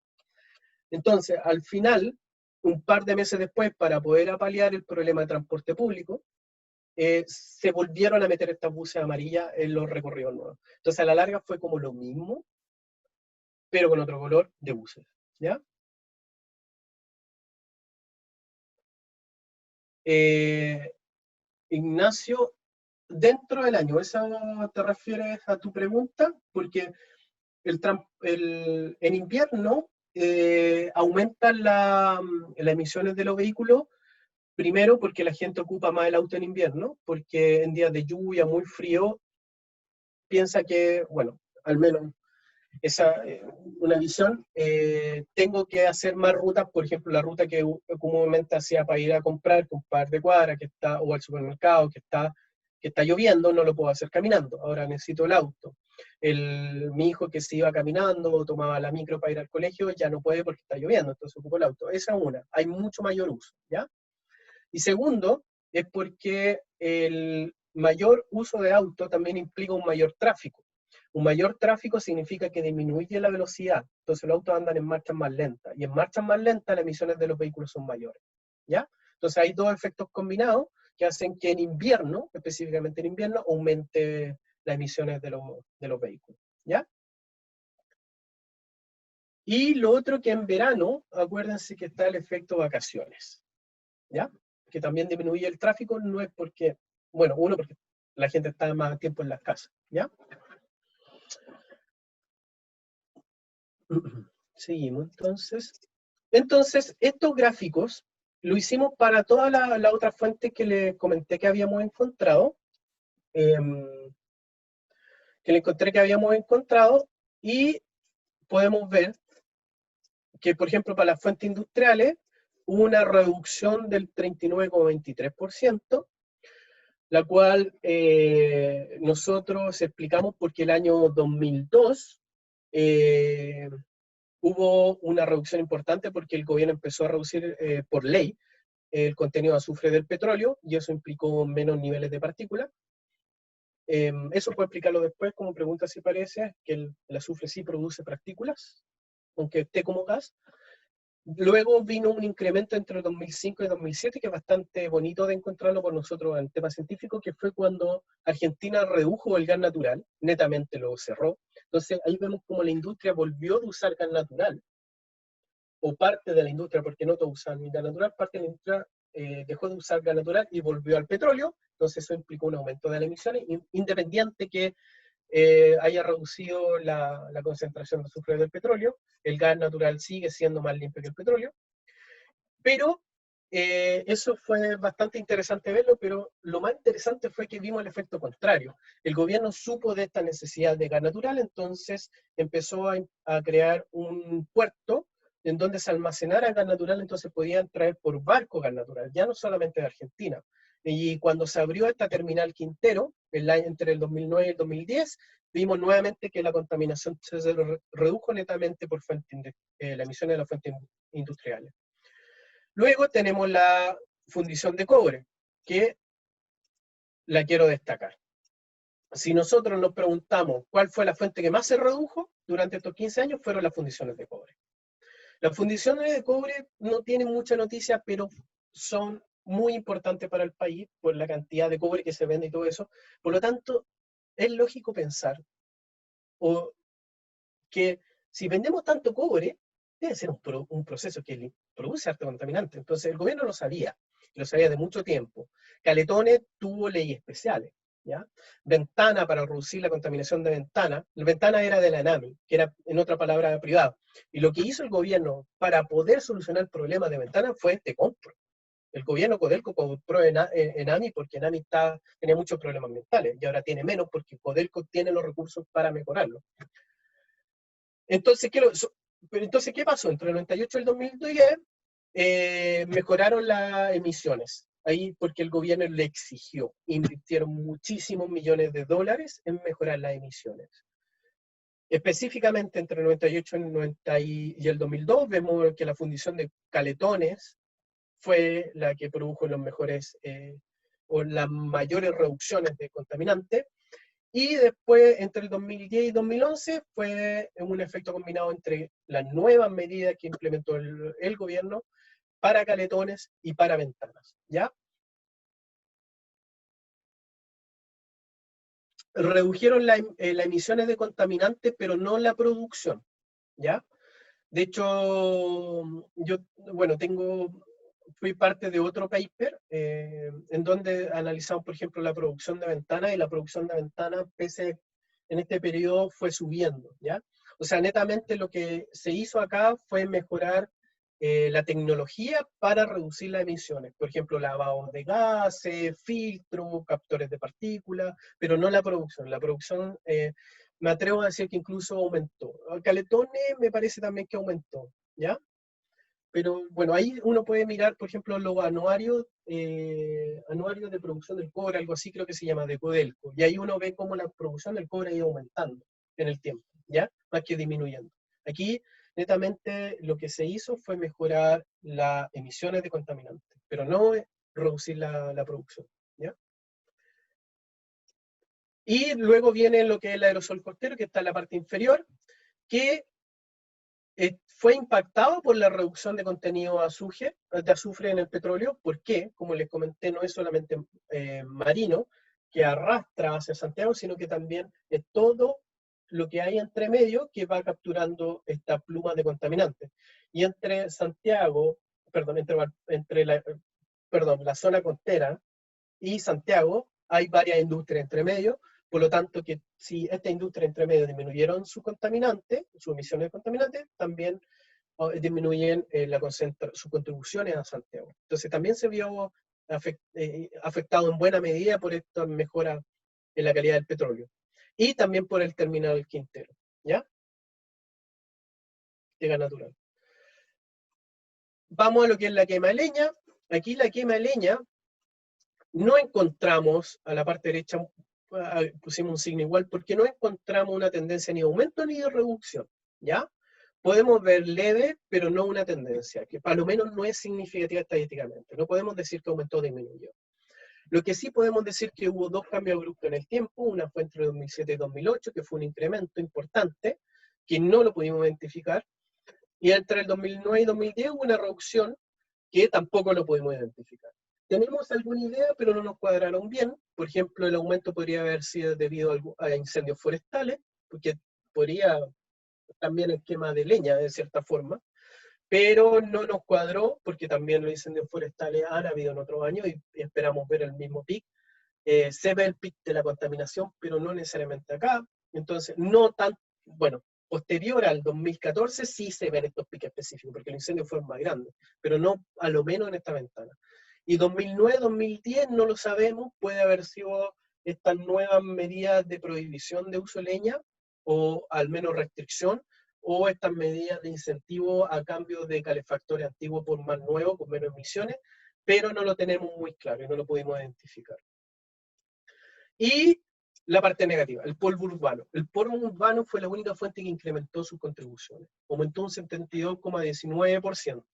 Entonces, al final, un par de meses después, para poder apalear el problema de transporte público, se volvieron a meter estas buses amarillas en los recorridos nuevos. Entonces, a la larga fue como lo mismo, pero con otro color de buses, ¿ya? Ignacio, dentro del año, ¿esa te refieres a tu pregunta? Porque en invierno aumentan las emisiones de los vehículos. Primero, porque la gente ocupa más el auto en invierno, porque en días de lluvia, muy frío, piensa que, bueno, al menos esa una visión, tengo que hacer más rutas, por ejemplo, la ruta que comúnmente hacía para ir a comprar, un par de cuadras, que está, o al supermercado, que está lloviendo, no lo puedo hacer caminando, ahora necesito el auto. Mi hijo que se iba caminando o tomaba la micro para ir al colegio, ya no puede porque está lloviendo, entonces ocupo el auto. Esa es una, hay mucho mayor uso, ¿ya? Y segundo, es porque el mayor uso de auto también implica un mayor tráfico. Un mayor tráfico significa que disminuye la velocidad, entonces los autos andan en marchas más lentas, y en marchas más lentas las emisiones de los vehículos son mayores, ¿ya? Entonces hay dos efectos combinados que hacen que en invierno, específicamente en invierno, aumente las emisiones de los vehículos, ¿ya? Y lo otro que en verano, acuérdense que está el efecto vacaciones, ¿ya? Que también disminuye el tráfico, no es porque, bueno, uno, porque la gente está más tiempo en las casas, ¿ya? Seguimos, entonces. Entonces, estos gráficos lo hicimos para todas las otras fuentes que les comenté que habíamos encontrado, y podemos ver que, por ejemplo, para las fuentes industriales, hubo una reducción del 39,23%, la cual nosotros explicamos porque el año 2002 hubo una reducción importante porque el gobierno empezó a reducir por ley el contenido de azufre del petróleo y eso implicó menos niveles de partículas. Eso puedo explicarlo después como pregunta si parece, que el azufre sí produce partículas, aunque esté como gas. Luego vino un incremento entre 2005 y 2007, que es bastante bonito de encontrarlo por nosotros en tema científico, que fue cuando Argentina redujo el gas natural, netamente lo cerró. Entonces ahí vemos como la industria volvió a usar gas natural, o parte de la industria, porque no todos usan gas natural, parte de la industria dejó de usar gas natural y volvió al petróleo, entonces eso implicó un aumento de las emisiones, independiente que haya reducido la concentración de azufre del petróleo. El gas natural sigue siendo más limpio que el petróleo, pero eso fue bastante interesante verlo, pero lo más interesante fue que vimos el efecto contrario. El gobierno supo de esta necesidad de gas natural, entonces empezó a crear un puerto en donde se almacenara gas natural, entonces podían traer por barco gas natural, ya no solamente de Argentina. Y cuando se abrió esta terminal Quintero, entre el 2009 y el 2010, vimos nuevamente que la contaminación se redujo netamente por la emisión de las fuentes industriales. Luego tenemos la fundición de cobre, que la quiero destacar. Si nosotros nos preguntamos cuál fue la fuente que más se redujo durante estos 15 años, fueron las fundiciones de cobre. Las fundiciones de cobre no tienen mucha noticia, pero son muy importantes para el país por la cantidad de cobre que se vende y todo eso. Por lo tanto, es lógico pensar que si vendemos tanto cobre, debe ser un proceso que produce harto contaminante. Entonces el gobierno lo sabía de mucho tiempo. Caletones tuvo leyes especiales, ¿ya? Ventana para reducir la contaminación de Ventana. La Ventana era de la ENAMI, que era, en otra palabra, privado. Y lo que hizo el gobierno para poder solucionar el problema de Ventana fue este compro. El gobierno Codelco compró ENAMI porque ENAMI tenía muchos problemas ambientales y ahora tiene menos porque Codelco tiene los recursos para mejorarlo. Entonces, ¿qué pasó? Entre el 98 y el 2010 mejoraron las emisiones. Ahí porque el gobierno le exigió. Invirtieron muchísimos millones de dólares en mejorar las emisiones. Específicamente entre el 98 y el 2002 vemos que la fundición de Caletones fue la que produjo los mejores o las mayores reducciones de contaminantes. Y después, entre el 2010 y 2011, fue un efecto combinado entre las nuevas medidas que implementó el gobierno para caletones y para ventanas, ¿ya? Redujeron las emisiones de contaminantes, pero no la producción, ¿ya? De hecho, yo, bueno, fui parte de otro paper en donde analizamos, por ejemplo, la producción de ventanas, y la producción de ventanas, en este periodo, fue subiendo, ¿ya? O sea, netamente lo que se hizo acá fue mejorar la tecnología para reducir las emisiones. Por ejemplo, lavado de gases, filtro, captores de partículas, pero no la producción. La producción, me atrevo a decir que incluso aumentó. Caletones me parece también que aumentó, ¿ya? Pero bueno, ahí uno puede mirar, por ejemplo, los anuarios de producción del cobre, algo así creo que se llama, de Codelco. Y ahí uno ve cómo la producción del cobre ha ido aumentando en el tiempo, ¿ya? Más que disminuyendo. Aquí, netamente, lo que se hizo fue mejorar las emisiones de contaminantes, pero no reducir la producción, ¿ya? Y luego viene lo que es el aerosol costero, que está en la parte inferior, que fue impactado por la reducción de contenido de azufre en el petróleo. ¿Por qué? Como les comenté, no es solamente marino que arrastra hacia Santiago, sino que también es todo lo que hay entre medio que va capturando esta pluma de contaminantes. Y entre Santiago, perdón, la zona costera y Santiago hay varias industrias entre medio. Por lo tanto, que si esta industria entre medio disminuyeron su emisiones de contaminantes, también disminuyen sus contribuciones a Santiago. Entonces también se vio afectado en buena medida por esta mejora en la calidad del petróleo. Y también por el terminal Quintero, ¿ya? De gas natural. Vamos a lo que es la quema de leña. Aquí la quema de leña no encontramos, a la parte derecha pusimos un signo igual, porque no encontramos una tendencia ni de aumento ni de reducción, ¿ya? Podemos ver leve, pero no una tendencia, que para lo menos no es significativa estadísticamente. No podemos decir que aumentó o disminuyó. Lo que sí podemos decir que hubo dos cambios abruptos en el tiempo. Una fue entre 2007 y 2008, que fue un incremento importante, que no lo pudimos identificar. Y entre el 2009 y 2010 hubo una reducción que tampoco lo pudimos identificar. Tenemos alguna idea, pero no nos cuadraron bien. Por ejemplo, el aumento podría haber sido debido a incendios forestales, porque podría también el quema de leña, de cierta forma, pero no nos cuadró, porque también los incendios forestales han habido en otros años y esperamos ver el mismo pic. Se ve el pic de la contaminación, pero no necesariamente acá. Entonces, no tan, bueno, posterior al 2014 sí se ven estos piques específicos, porque los incendios fueron más grandes, pero no a lo menos en esta ventana. Y 2009, 2010 no lo sabemos, puede haber sido estas nuevas medidas de prohibición de uso de leña, o al menos restricción, o estas medidas de incentivo a cambio de calefactores antiguos por más nuevos, con menos emisiones, pero no lo tenemos muy claro y no lo pudimos identificar. Y la parte negativa, el polvo urbano. El polvo urbano fue la única fuente que incrementó sus contribuciones. Aumentó un 72,19%.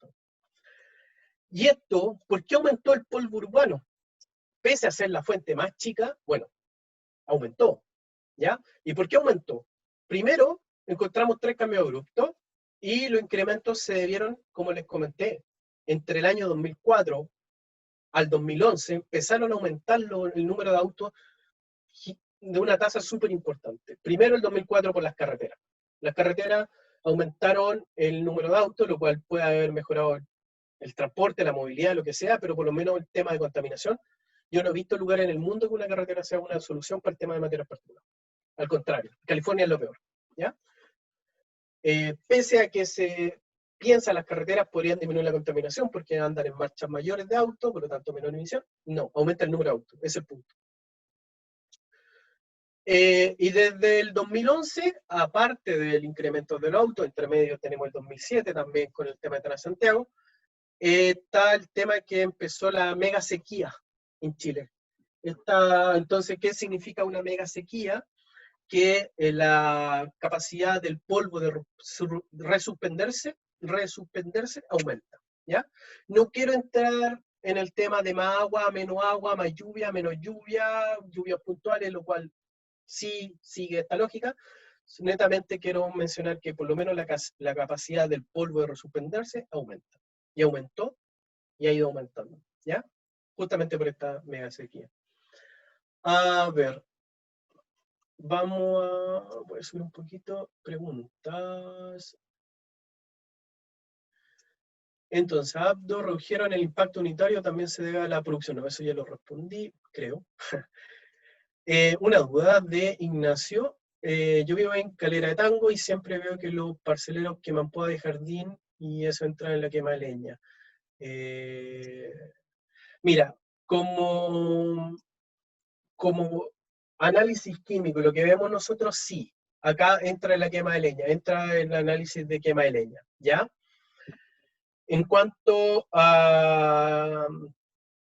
Y esto, ¿por qué aumentó el polvo urbano? Pese a ser la fuente más chica, bueno, aumentó, ¿ya? ¿Y por qué aumentó? Primero, encontramos 3 cambios abruptos y los incrementos se debieron, como les comenté, entre el año 2004 al 2011 empezaron a aumentar el número de autos de una tasa súper importante. Primero el 2004 por las carreteras. Las carreteras aumentaron el número de autos, lo cual puede haber mejorado el transporte, la movilidad, lo que sea, pero por lo menos el tema de contaminación. Yo no he visto lugar en el mundo que una carretera sea una solución para el tema de materias particulares. Al contrario, California es lo peor, ¿ya? Pese a que se piensa las carreteras podrían disminuir la contaminación porque andan en marchas mayores de autos, por lo tanto menor emisión, no, aumenta el número de autos, ese es el punto. Y desde el 2011, aparte del incremento del auto, entre medio tenemos el 2007 también con el tema de Transantiago, está el tema que empezó la mega sequía en Chile. Entonces, ¿qué significa una mega sequía? Que la capacidad del polvo de resuspenderse aumenta, ¿ya? No quiero entrar en el tema de más agua, menos lluvia, menos lluvia, lluvias puntuales, lo cual sí sigue esta lógica. Netamente quiero mencionar que por lo menos la capacidad del polvo de resuspenderse aumenta. Y aumentó y ha ido aumentando, ¿ya? Justamente por esta mega sequía. A ver, voy a subir un poquito preguntas. Entonces, Abdo, redujeron el impacto unitario, también se debe a la producción. No, eso ya lo respondí, creo. Una duda de Ignacio. Yo vivo en Calera de Tango y siempre veo que los parceleros queman poda de jardín y eso entra en la quema de leña. Mira, como análisis químico, lo que vemos nosotros, sí. Acá entra en la quema de leña, entra en el análisis de quema de leña, ¿ya? En cuanto a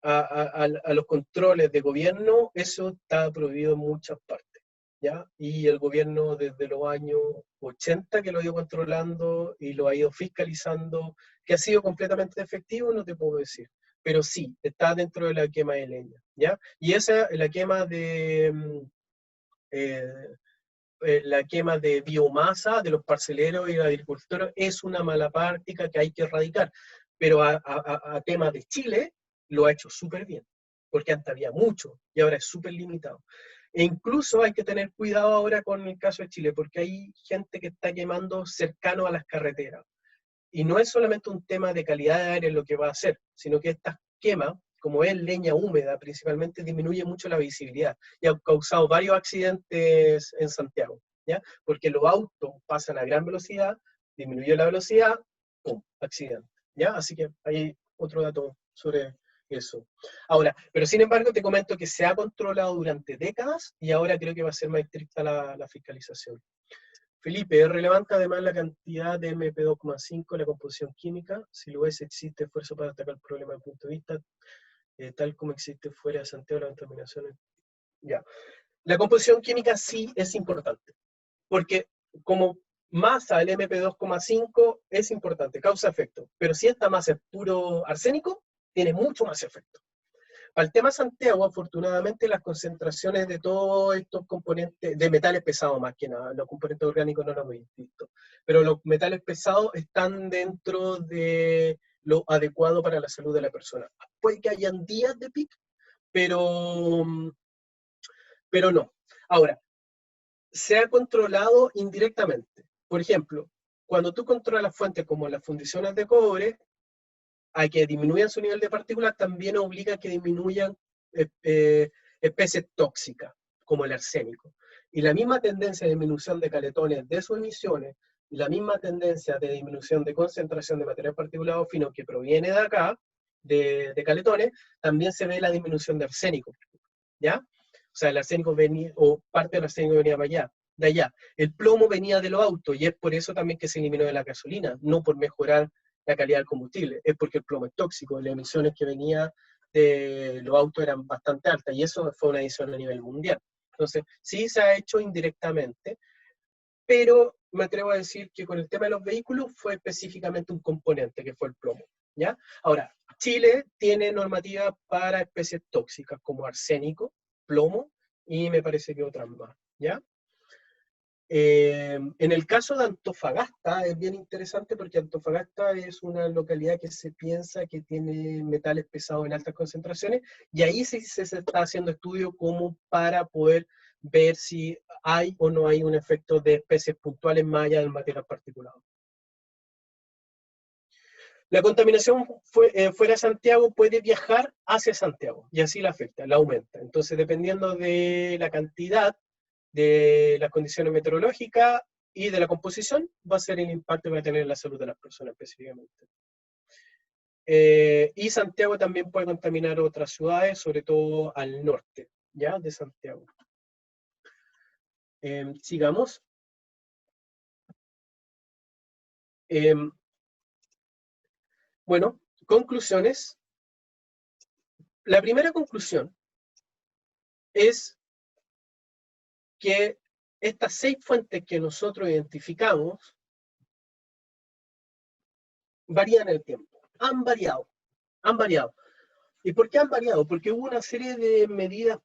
los controles de gobierno, eso está prohibido en muchas partes, ¿ya? Y el gobierno desde los años 80 que lo ha ido controlando y lo ha ido fiscalizando, que ha sido completamente efectivo, no te puedo decir. Pero sí, está dentro de la quema de leña, ¿ya? Y esa, la quema de biomasa de los parceleros y los agricultores es una mala práctica que hay que erradicar. Pero a temas de Chile lo ha hecho súper bien, porque antes había mucho y ahora es súper limitado. E incluso hay que tener cuidado ahora con el caso de Chile, porque hay gente que está quemando cercano a las carreteras. Y no es solamente un tema de calidad de aire lo que va a hacer, sino que estas quemas, como es leña húmeda principalmente, disminuye mucho la visibilidad y ha causado varios accidentes en Santiago, ¿ya? Porque los autos pasan a gran velocidad, disminuyó la velocidad, ¡pum!, accidente, ¿ya? Así que hay otro dato sobre eso. Ahora, pero sin embargo te comento que se ha controlado durante décadas y ahora creo que va a ser más estricta la fiscalización. Felipe, ¿es relevante además la cantidad de MP2,5 en la composición química? Si lo es, ¿existe esfuerzo para atacar el problema desde el punto de vista, tal como existe fuera de Santiago las contaminaciones? Ya. La composición química sí es importante, porque como masa el MP2,5 es importante, causa efecto, pero si esta masa es puro arsénico, tiene mucho más efecto. Para el tema Santiago, afortunadamente, las concentraciones de todos estos componentes, de metales pesados más que nada, los componentes orgánicos no los hemos visto, pero los metales pesados están dentro de lo adecuado para la salud de la persona. Puede que hayan días de pic, pero no. Ahora, se ha controlado indirectamente. Por ejemplo, cuando tú controlas fuentes como las fundiciones de cobre, a que disminuyan su nivel de partículas, también obliga a que disminuyan especies tóxicas, como el arsénico. Y la misma tendencia de disminución de caletones de sus emisiones, y la misma tendencia de disminución de concentración de material particulado fino que proviene de acá, de caletones, también se ve la disminución de arsénico, ¿ya? O sea, el arsénico venía, o parte del arsénico venía para allá, de allá. El plomo venía de los autos, y es por eso también que se eliminó de la gasolina, no por mejorar la calidad del combustible, es porque el plomo es tóxico, las emisiones que venía de los autos eran bastante altas, y eso fue una decisión a nivel mundial. Entonces, sí se ha hecho indirectamente, pero me atrevo a decir que con el tema de los vehículos fue específicamente un componente, que fue el plomo, ¿ya? Ahora, Chile tiene normativa para especies tóxicas como arsénico, plomo, y me parece que otras más, ¿ya? En el caso de Antofagasta es bien interesante porque Antofagasta es una localidad que se piensa que tiene metales pesados en altas concentraciones, y ahí sí se está haciendo estudios como para poder ver si hay o no hay un efecto de especies puntuales más allá del material particulado. La contaminación fuera de Santiago puede viajar hacia Santiago y así la afecta, la aumenta. Entonces, dependiendo de la cantidad, de las condiciones meteorológicas y de la composición, va a ser el impacto que va a tener en la salud de las personas específicamente. Y Santiago también puede contaminar otras ciudades, sobre todo al norte, ¿ya? De Santiago. Sigamos. Bueno, conclusiones. La primera conclusión es que estas 6 fuentes que nosotros identificamos varían en el tiempo. Han variado. ¿Y por qué han variado? Porque hubo una serie de medidas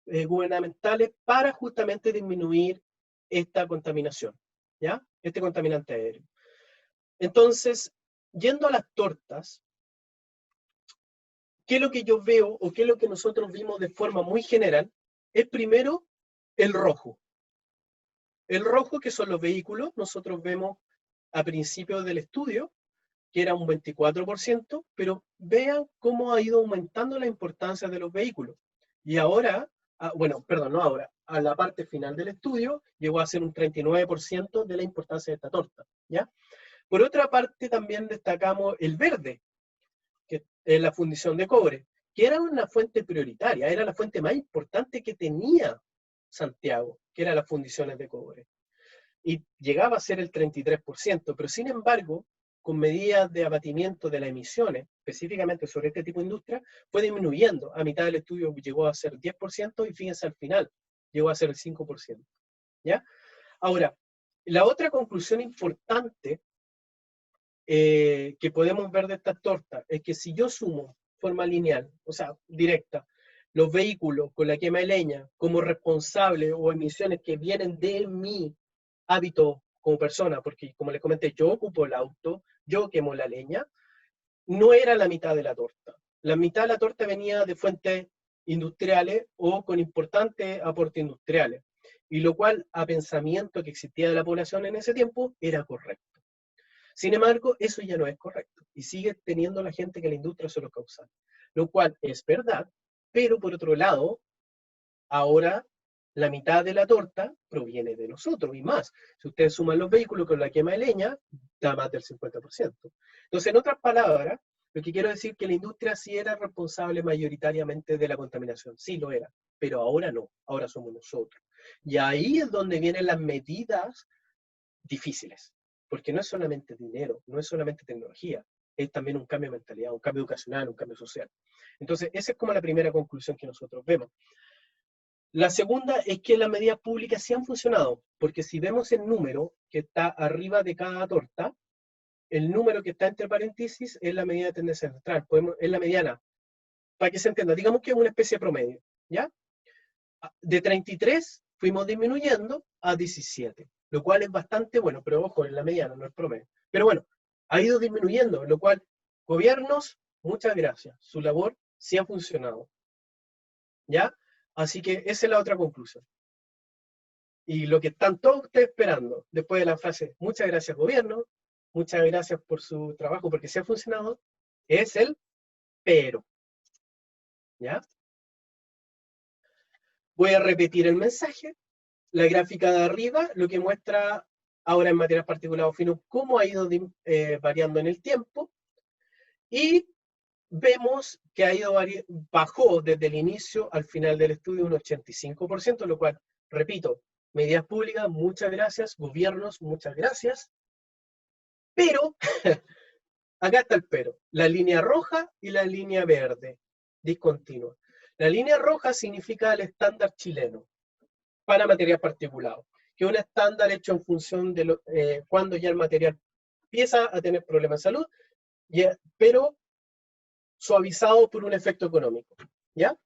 gubernamentales para justamente disminuir esta contaminación, ¿ya? Este contaminante aéreo. Entonces, yendo a las tortas, ¿qué es lo que yo veo o qué es lo que nosotros vimos de forma muy general? Es primero el rojo. El rojo, que son los vehículos, nosotros vemos a principios del estudio que era un 24%, pero vean cómo ha ido aumentando la importancia de los vehículos. Y ahora, bueno, perdón, no ahora, a la parte final del estudio llegó a ser un 39% de la importancia de esta torta, ¿ya? Por otra parte, también destacamos el verde, que es la fundición de cobre, que era una fuente prioritaria, era la fuente más importante que tenía Santiago, que eran las fundiciones de cobre. Y llegaba a ser el 33%, pero sin embargo, con medidas de abatimiento de las emisiones, específicamente sobre este tipo de industria, fue disminuyendo. A mitad del estudio llegó a ser 10% y fíjense al final, llegó a ser el 5%. ¿Ya? Ahora, la otra conclusión importante que podemos ver de esta torta es que si yo sumo forma lineal, o sea, directa, los vehículos con la quema de leña como responsable o emisiones que vienen de mi hábito como persona, porque como les comenté, yo ocupo el auto, yo quemo la leña, no era la mitad de la torta. La mitad de la torta venía de fuentes industriales o con importantes aportes industriales, y lo cual a pensamiento que existía de la población en ese tiempo era correcto. Sin embargo, eso ya no es correcto y sigue teniendo la gente que la industria son los causantes, lo cual es verdad, pero por otro lado, ahora la mitad de la torta proviene de nosotros y más. Si ustedes suman los vehículos con la quema de leña, da más del 50%. Entonces, en otras palabras, lo que quiero decir es que la industria sí era responsable mayoritariamente de la contaminación, sí lo era, pero ahora no, ahora somos nosotros. Y ahí es donde vienen las medidas difíciles, porque no es solamente dinero, no es solamente tecnología, es también un cambio de mentalidad, un cambio educacional, un cambio social. Entonces, esa es como la primera conclusión que nosotros vemos. La segunda es que las medidas públicas sí han funcionado, porque si vemos el número que está arriba de cada torta, el número que está entre paréntesis es la medida de tendencia central, es la mediana, para que se entienda, digamos que es una especie promedio, ¿ya? De 33 fuimos disminuyendo a 17, lo cual es bastante bueno, pero ojo, es la mediana, no el promedio. Pero bueno, ha ido disminuyendo, lo cual, gobiernos, muchas gracias, su labor sí ha funcionado, ¿ya? Así que esa es la otra conclusión. Y lo que están todos ustedes esperando, después de la frase, muchas gracias gobierno, muchas gracias por su trabajo, porque sí ha funcionado, es el pero, ¿ya? Voy a repetir el mensaje. La gráfica de arriba lo que muestra ahora en material particulado fino cómo ha ido variando en el tiempo. Y vemos que ha ido bajó desde el inicio al final del estudio un 85%, lo cual, repito, medidas públicas, muchas gracias, gobiernos, muchas gracias, pero, acá está el pero, la línea roja y la línea verde, discontinua. La línea roja significa el estándar chileno para material particulado, que es un estándar hecho en función de cuando ya el material empieza a tener problemas de salud, pero suavizado por un efecto económico, ¿ya?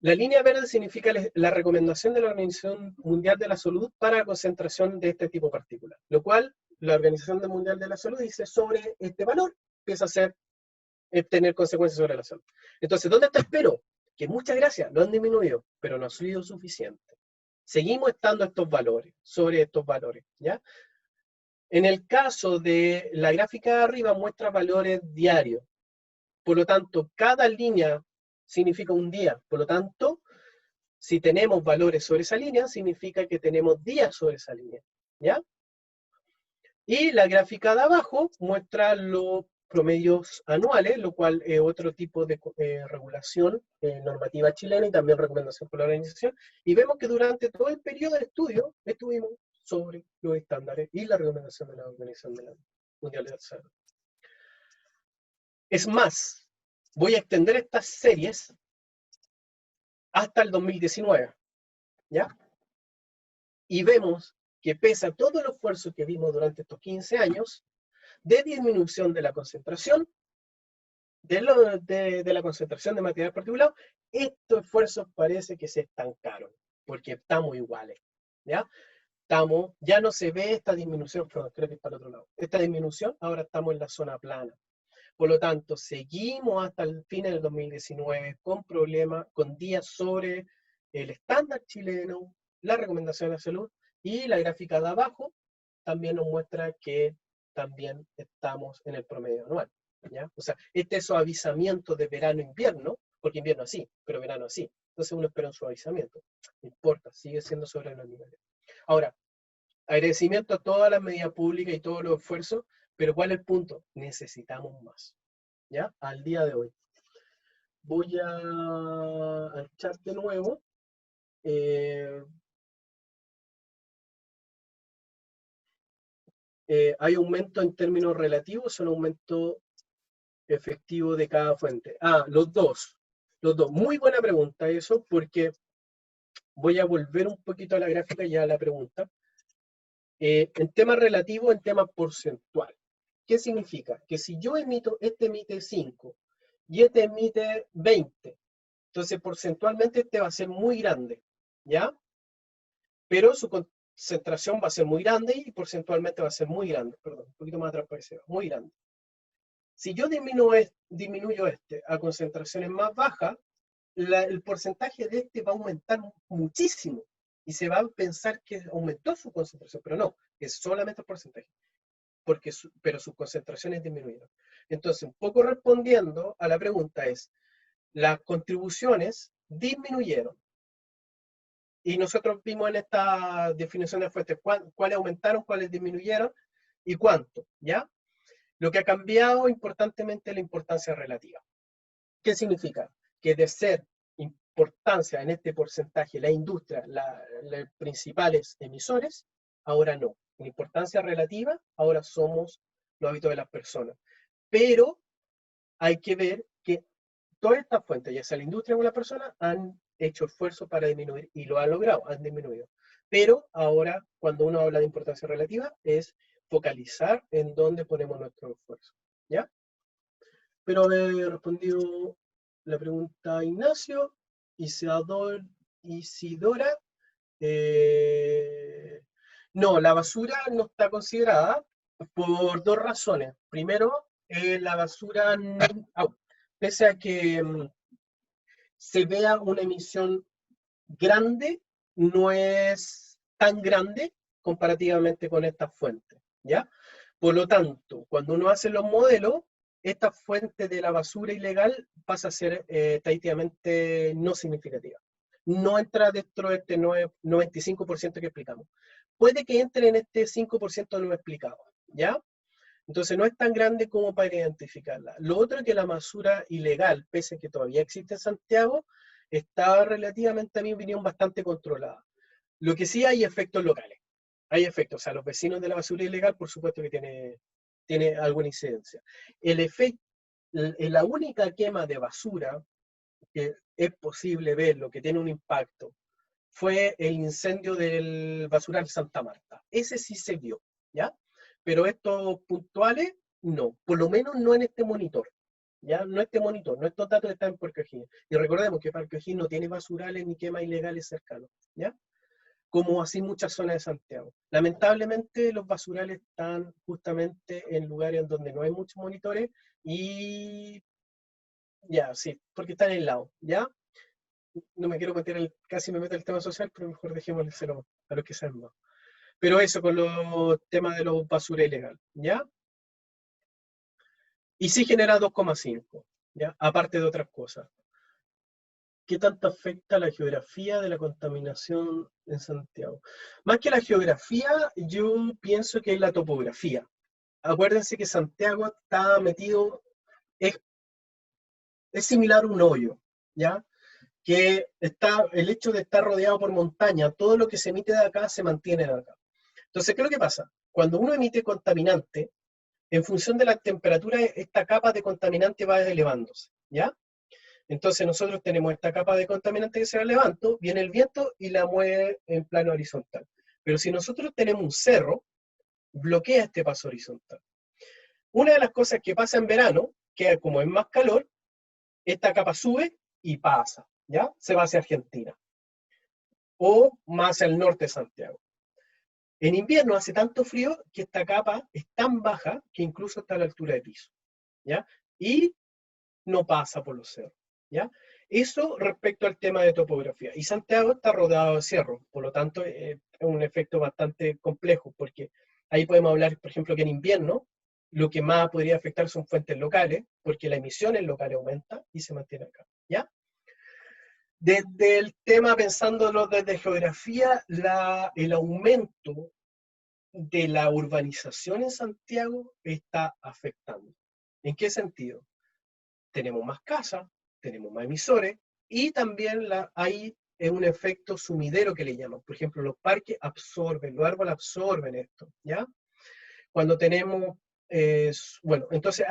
La línea verde significa la recomendación de la Organización Mundial de la Salud para la concentración de este tipo de partículas, lo cual la Organización Mundial de la Salud dice sobre este valor empieza a tener consecuencias sobre la salud. Entonces, ¿dónde está el pero? Que muchas gracias, lo han disminuido, pero no ha sido suficiente. Seguimos estando sobre estos valores, ¿ya? En el caso de la gráfica de arriba muestra valores diarios. Por lo tanto, cada línea significa un día. Por lo tanto, si tenemos valores sobre esa línea, significa que tenemos días sobre esa línea, ¿ya? Y la gráfica de abajo muestra los promedios anuales, lo cual es otro tipo de regulación normativa chilena y también recomendación por la organización. Y vemos que durante todo el periodo de estudio estuvimos sobre los estándares y la recomendación de la Organización Mundial de la Salud. Es más, voy a extender estas series hasta el 2019, ¿ya? Y vemos que pese a todo el esfuerzo que vimos durante estos 15 años de disminución de la concentración, de la concentración de material particulado, estos esfuerzos parece que se estancaron, porque estamos iguales, ¿ya? Ya no se ve esta disminución, creo que está al otro lado, esta disminución, ahora estamos en la zona plana. Por lo tanto, seguimos hasta el fin del 2019 con problemas, con días sobre el estándar chileno, la recomendación de la salud, y la gráfica de abajo también nos muestra que también estamos en el promedio anual, ¿ya? O sea, este suavizamiento de verano-invierno, porque invierno así, pero verano así, entonces uno espera un suavizamiento, no importa, sigue siendo sobre los niveles. Ahora, agradecimiento a todas las medidas públicas y todos los esfuerzos, pero ¿cuál es el punto? Necesitamos más, ¿ya? Al día de hoy. Voy a echar de nuevo. Hay aumento en términos relativos, son aumento efectivo de cada fuente. Los dos. Muy buena pregunta eso, porque voy a volver un poquito a la gráfica y a la pregunta. En tema relativo, en tema porcentual. ¿Qué significa? Que si yo emito, este emite 5 y este emite 20, entonces porcentualmente este va a ser muy grande, ¿ya? Pero su concentración va a ser muy grande y porcentualmente va a ser muy grande, perdón, un poquito más atrás parece, muy grande. Si yo disminuyo este a concentraciones más bajas, el porcentaje de este va a aumentar muchísimo y se va a pensar que aumentó su concentración, pero no, es solamente el porcentaje, pero sus concentraciones disminuyeron. Entonces, un poco respondiendo a la pregunta es, las contribuciones disminuyeron. Y nosotros vimos en esta definición de fuentes cuáles aumentaron, cuáles disminuyeron y cuánto, ¿ya? Lo que ha cambiado importantemente es la importancia relativa. ¿Qué significa? Que de ser importancia en este porcentaje la industria, los principales emisores, ahora no. En importancia relativa, ahora somos los hábitos de las personas. Pero hay que ver que todas estas fuentes, ya sea la industria o la persona, han hecho esfuerzos para disminuir y lo han logrado, han disminuido. Pero ahora, cuando uno habla de importancia relativa, es focalizar en dónde ponemos nuestro esfuerzo, ¿ya? Pero haber respondido la pregunta a Ignacio, Isidora, no, la basura no está considerada por dos razones. Primero, la basura, pese a que se vea una emisión grande, no es tan grande comparativamente con estas fuentes, ¿ya? Por lo tanto, cuando uno hace los modelos, esta fuente de la basura ilegal pasa a ser estadísticamente no significativa. no entra dentro de este 95% que explicamos. Puede que entre en este 5% no explicado, ¿ya? Entonces no es tan grande como para identificarla. Lo otro es que la basura ilegal, pese a que todavía existe en Santiago, está relativamente, a mi opinión, bastante controlada. Lo que sí hay efectos locales. Hay efectos. O sea, los vecinos de la basura ilegal, por supuesto que tiene alguna incidencia. El efecto, la única quema de basura que es posible ver, lo que tiene un impacto, fue el incendio del basural Santa Marta. Ese sí se vio, ¿ya? Pero estos puntuales, no. Por lo menos no en este monitor. ¿Ya? No este monitor, no estos datos están en Parque O'Higgins. Y recordemos que Parque O'Higgins no tiene basurales ni quemas ilegales cercanos, ¿ya? Como así muchas zonas de Santiago. Lamentablemente los basurales están justamente en lugares donde no hay muchos monitores y ya, sí, porque están aislados, ¿ya? No me quiero meter, casi me meto en el tema social, pero mejor dejémoslo a los que saben más. Pero eso con los temas de los basura ilegal, ¿ya? Y sí genera 2,5, ¿ya? Aparte de otras cosas. ¿Qué tanto afecta la geografía de la contaminación en Santiago? Más que la geografía, yo pienso que es la topografía. Acuérdense que Santiago está metido, es similar a un hoyo, ¿ya? Que está, el hecho de estar rodeado por montaña, todo lo que se emite de acá se mantiene de acá. Entonces, ¿qué es lo que pasa? Cuando uno emite contaminante, en función de la temperatura, esta capa de contaminante va elevándose, ¿ya? Entonces nosotros tenemos esta capa de contaminante que se va elevando, viene el viento y la mueve en plano horizontal. Pero si nosotros tenemos un cerro, bloquea este paso horizontal. Una de las cosas que pasa en verano, que como es más calor, esta capa sube y pasa, ¿ya? Se va hacia Argentina. O más hacia el norte de Santiago. En invierno hace tanto frío que esta capa es tan baja que incluso está a la altura de piso, ¿ya? Y no pasa por los cerros, ¿ya? Eso respecto al tema de topografía. Y Santiago está rodeado de cerros, por lo tanto es un efecto bastante complejo, porque ahí podemos hablar, por ejemplo, que en invierno lo que más podría afectar son fuentes locales, porque la emisión en locales aumenta y se mantiene acá, ¿ya? Desde el tema, pensándolo desde geografía, el aumento de la urbanización en Santiago está afectando. ¿En qué sentido? Tenemos más casas, tenemos más emisores y también hay un efecto sumidero que le llaman. Por ejemplo, los parques absorben, los árboles absorben esto, ¿ya? Cuando tenemos, bueno, entonces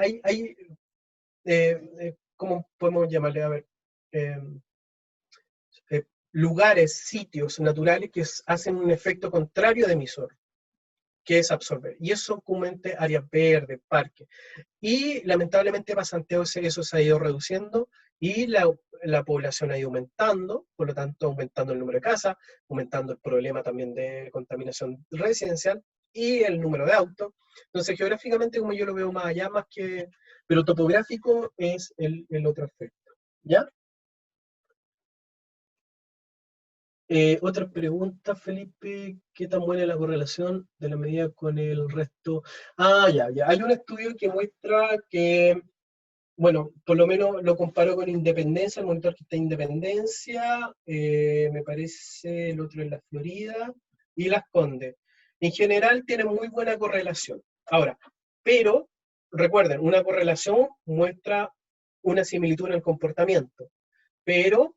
¿cómo podemos llamarle? A ver, eh, lugares, sitios naturales que hacen un efecto contrario de emisor, que es absorber. Y eso comúnmente áreas verdes, parques. Y lamentablemente para Santiago eso se ha ido reduciendo y la población ha ido aumentando, por lo tanto aumentando el número de casas, aumentando el problema también de contaminación residencial y el número de autos. Entonces geográficamente, como yo lo veo más allá, más que, pero topográfico es el otro aspecto. ¿Ya? Otra pregunta, Felipe, ¿qué tan buena es la correlación de la medida con el resto? Ah, ya. Hay un estudio que muestra que, bueno, por lo menos lo comparó con Independencia, el monitor que está en Independencia, me parece el otro en la Florida, y Las Condes. En general tienen muy buena correlación. Ahora, pero, recuerden, una correlación muestra una similitud en el comportamiento, pero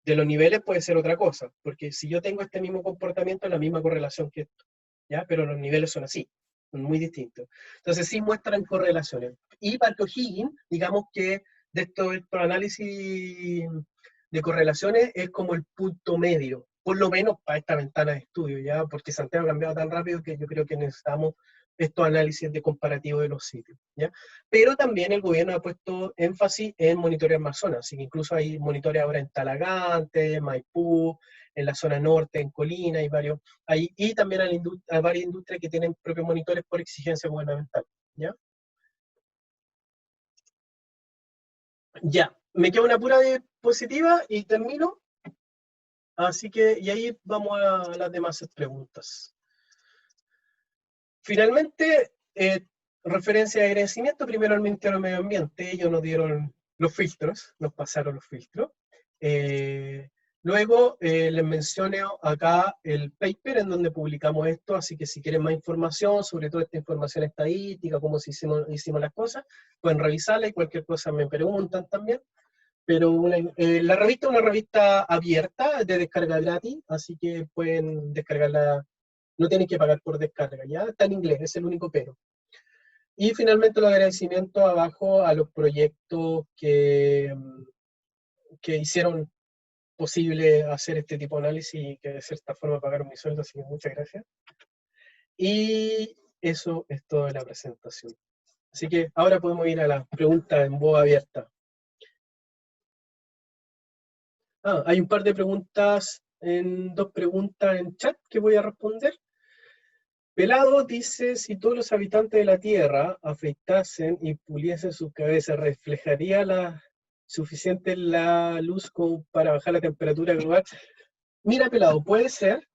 de los niveles puede ser otra cosa, porque si yo tengo este mismo comportamiento, es la misma correlación que esto, ¿ya? Pero los niveles son así, son muy distintos. Entonces sí muestran correlaciones. Y Parque O'Higgins, digamos que de estos análisis de correlaciones es como el punto medio, por lo menos para esta ventana de estudio, ¿ya? Porque Santiago ha cambiado tan rápido que yo creo que necesitamos estos análisis de comparativo de los sitios, ¿ya? Pero también el gobierno ha puesto énfasis en monitorear más zonas, así que incluso hay monitores ahora en Talagante, Maipú, en la zona norte, en Colina, y también hay varias industrias que tienen propios monitores por exigencia gubernamental, ¿ya? Ya, me queda una pura diapositiva y termino, así que, y ahí vamos a las demás preguntas. Finalmente, referencia de agradecimiento primero al Ministerio de Medio Ambiente, ellos nos dieron los filtros, nos pasaron los filtros. Luego les menciono acá el paper en donde publicamos esto, así que si quieren más información sobre toda esta información estadística, cómo hicimos las cosas, pueden revisarla y cualquier cosa me preguntan también. Pero la revista es una revista abierta de descarga gratis, así que pueden descargarla, no tienen que pagar por descarga, ¿ya? Está en inglés, es el único pero. Y finalmente los agradecimientos abajo a los proyectos que hicieron posible hacer este tipo de análisis y que de cierta forma pagaron mi sueldo, así que muchas gracias. Y eso es toda la presentación. Así que ahora podemos ir a las preguntas en voz abierta. Hay un par de preguntas, dos preguntas en chat que voy a responder. Pelado dice, si todos los habitantes de la Tierra afeitasen y puliesen sus cabezas, ¿reflejaría suficiente la luz como para bajar la temperatura global? Mira, Pelado, puede ser,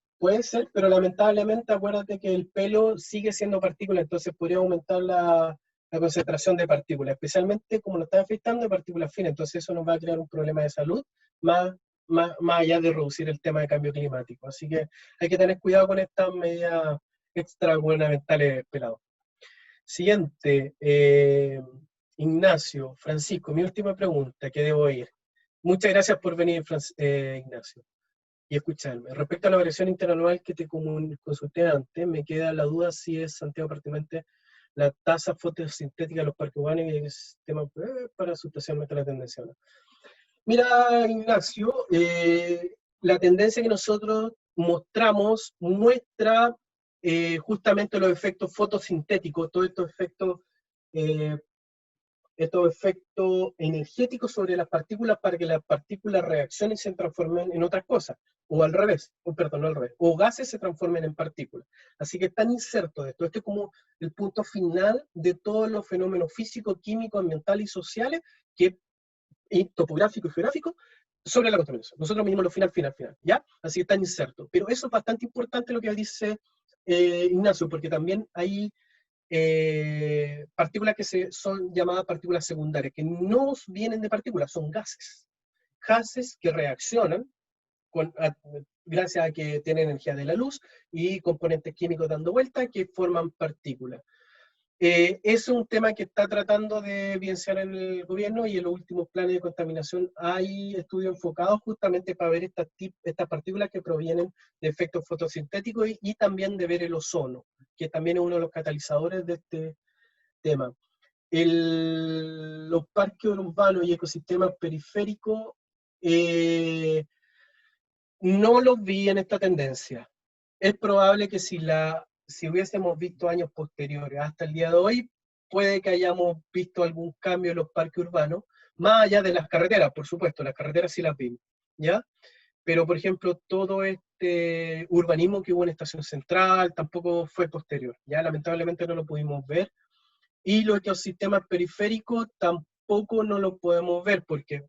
pero lamentablemente acuérdate que el pelo sigue siendo partícula, entonces podría aumentar la concentración de partículas, especialmente como lo están afectando de partículas finas, entonces eso nos va a crear un problema de salud más allá de reducir el tema de cambio climático. Así que hay que tener cuidado con estas medidas extragubernamentales, Pelado. Siguiente, Ignacio, Francisco, mi última pregunta, ¿qué debo ir? Muchas gracias por venir, Ignacio, y escucharme. Respecto a la variación interanual que te consulté antes, me queda la duda si es, Santiago, prácticamente la tasa fotosintética de los parques urbanos y el sistema para sustancialmente la tendencia. Mira, Ignacio, la tendencia que nosotros mostramos muestra justamente los efectos fotosintéticos, todos estos efectos energéticos sobre las partículas para que las partículas reaccionen y se transformen en otras cosas, o al revés, no al revés, o gases se transformen en partículas. Así que están insertos de esto. Este es como el punto final de todos los fenómenos físicos, químicos, ambientales y sociales, y topográfico y geográfico, sobre la contaminación. Nosotros medimos lo final, ¿ya? Así que están insertos. Pero eso es bastante importante lo que dice Ignacio, porque también hay partículas que son llamadas partículas secundarias, que no vienen de partículas, son gases. Gases que reaccionan gracias a que tienen energía de la luz y componentes químicos dando vuelta que forman partículas. Es un tema que está tratando de evidenciar en el gobierno y en los últimos planes de contaminación hay estudios enfocados justamente para ver estas partículas que provienen de efectos fotosintéticos y también de ver el ozono, que también es uno de los catalizadores de este tema. Los parques urbanos y ecosistemas periféricos no los vi en esta tendencia. Es probable que si hubiésemos visto años posteriores hasta el día de hoy, puede que hayamos visto algún cambio en los parques urbanos, más allá de las carreteras, por supuesto, las carreteras sí las vimos, ¿ya? Pero, por ejemplo, todo este urbanismo que hubo en Estación Central tampoco fue posterior, ¿ya? Lamentablemente no lo pudimos ver. Y los ecosistemas periféricos tampoco no lo podemos ver, porque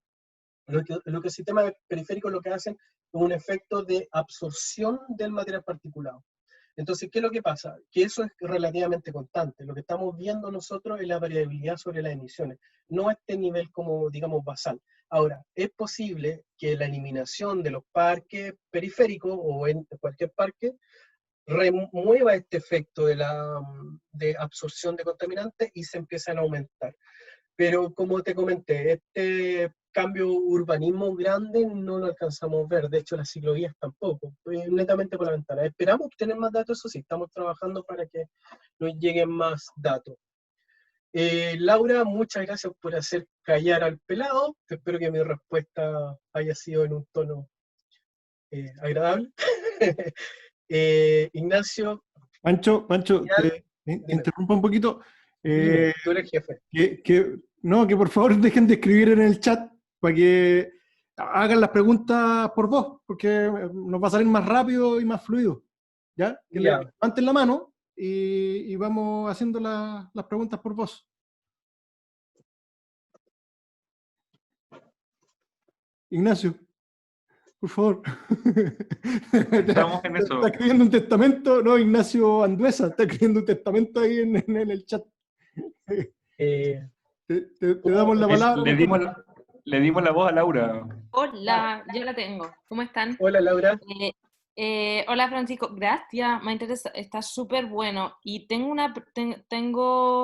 los ecosistemas periféricos lo que hacen es un efecto de absorción del material particulado. Entonces, ¿qué es lo que pasa? Que eso es relativamente constante. Lo que estamos viendo nosotros es la variabilidad sobre las emisiones, no a este nivel como, digamos, basal. Ahora, es posible que la eliminación de los parques periféricos o en cualquier parque remueva este efecto de absorción de contaminantes y se empiezan a aumentar. Pero como te comenté, este cambio urbanismo grande no lo alcanzamos a ver, de hecho las ciclovías tampoco, netamente por la ventana. Esperamos tener más datos, eso sí, estamos trabajando para que nos lleguen más datos. Laura, muchas gracias por hacer callar al pelado, espero que mi respuesta haya sido en un tono agradable. Ignacio. Pancho, te interrumpo un poquito. Dime, tú eres jefe. Que por favor dejen de escribir en el chat para que hagan las preguntas por voz, porque nos va a salir más rápido y más fluido. ¿Ya? Que levanten la mano y vamos haciendo las preguntas por voz. Ignacio, por favor. Estamos en eso. Está escribiendo un testamento, no, Ignacio Anduesa, está escribiendo un testamento ahí en el chat. Te damos la palabra. Le dimos la voz a Laura. Hola, ya la tengo. ¿Cómo están? Hola, Laura. Hola, Francisco. Gracias, me interesa, está súper bueno. Y tengo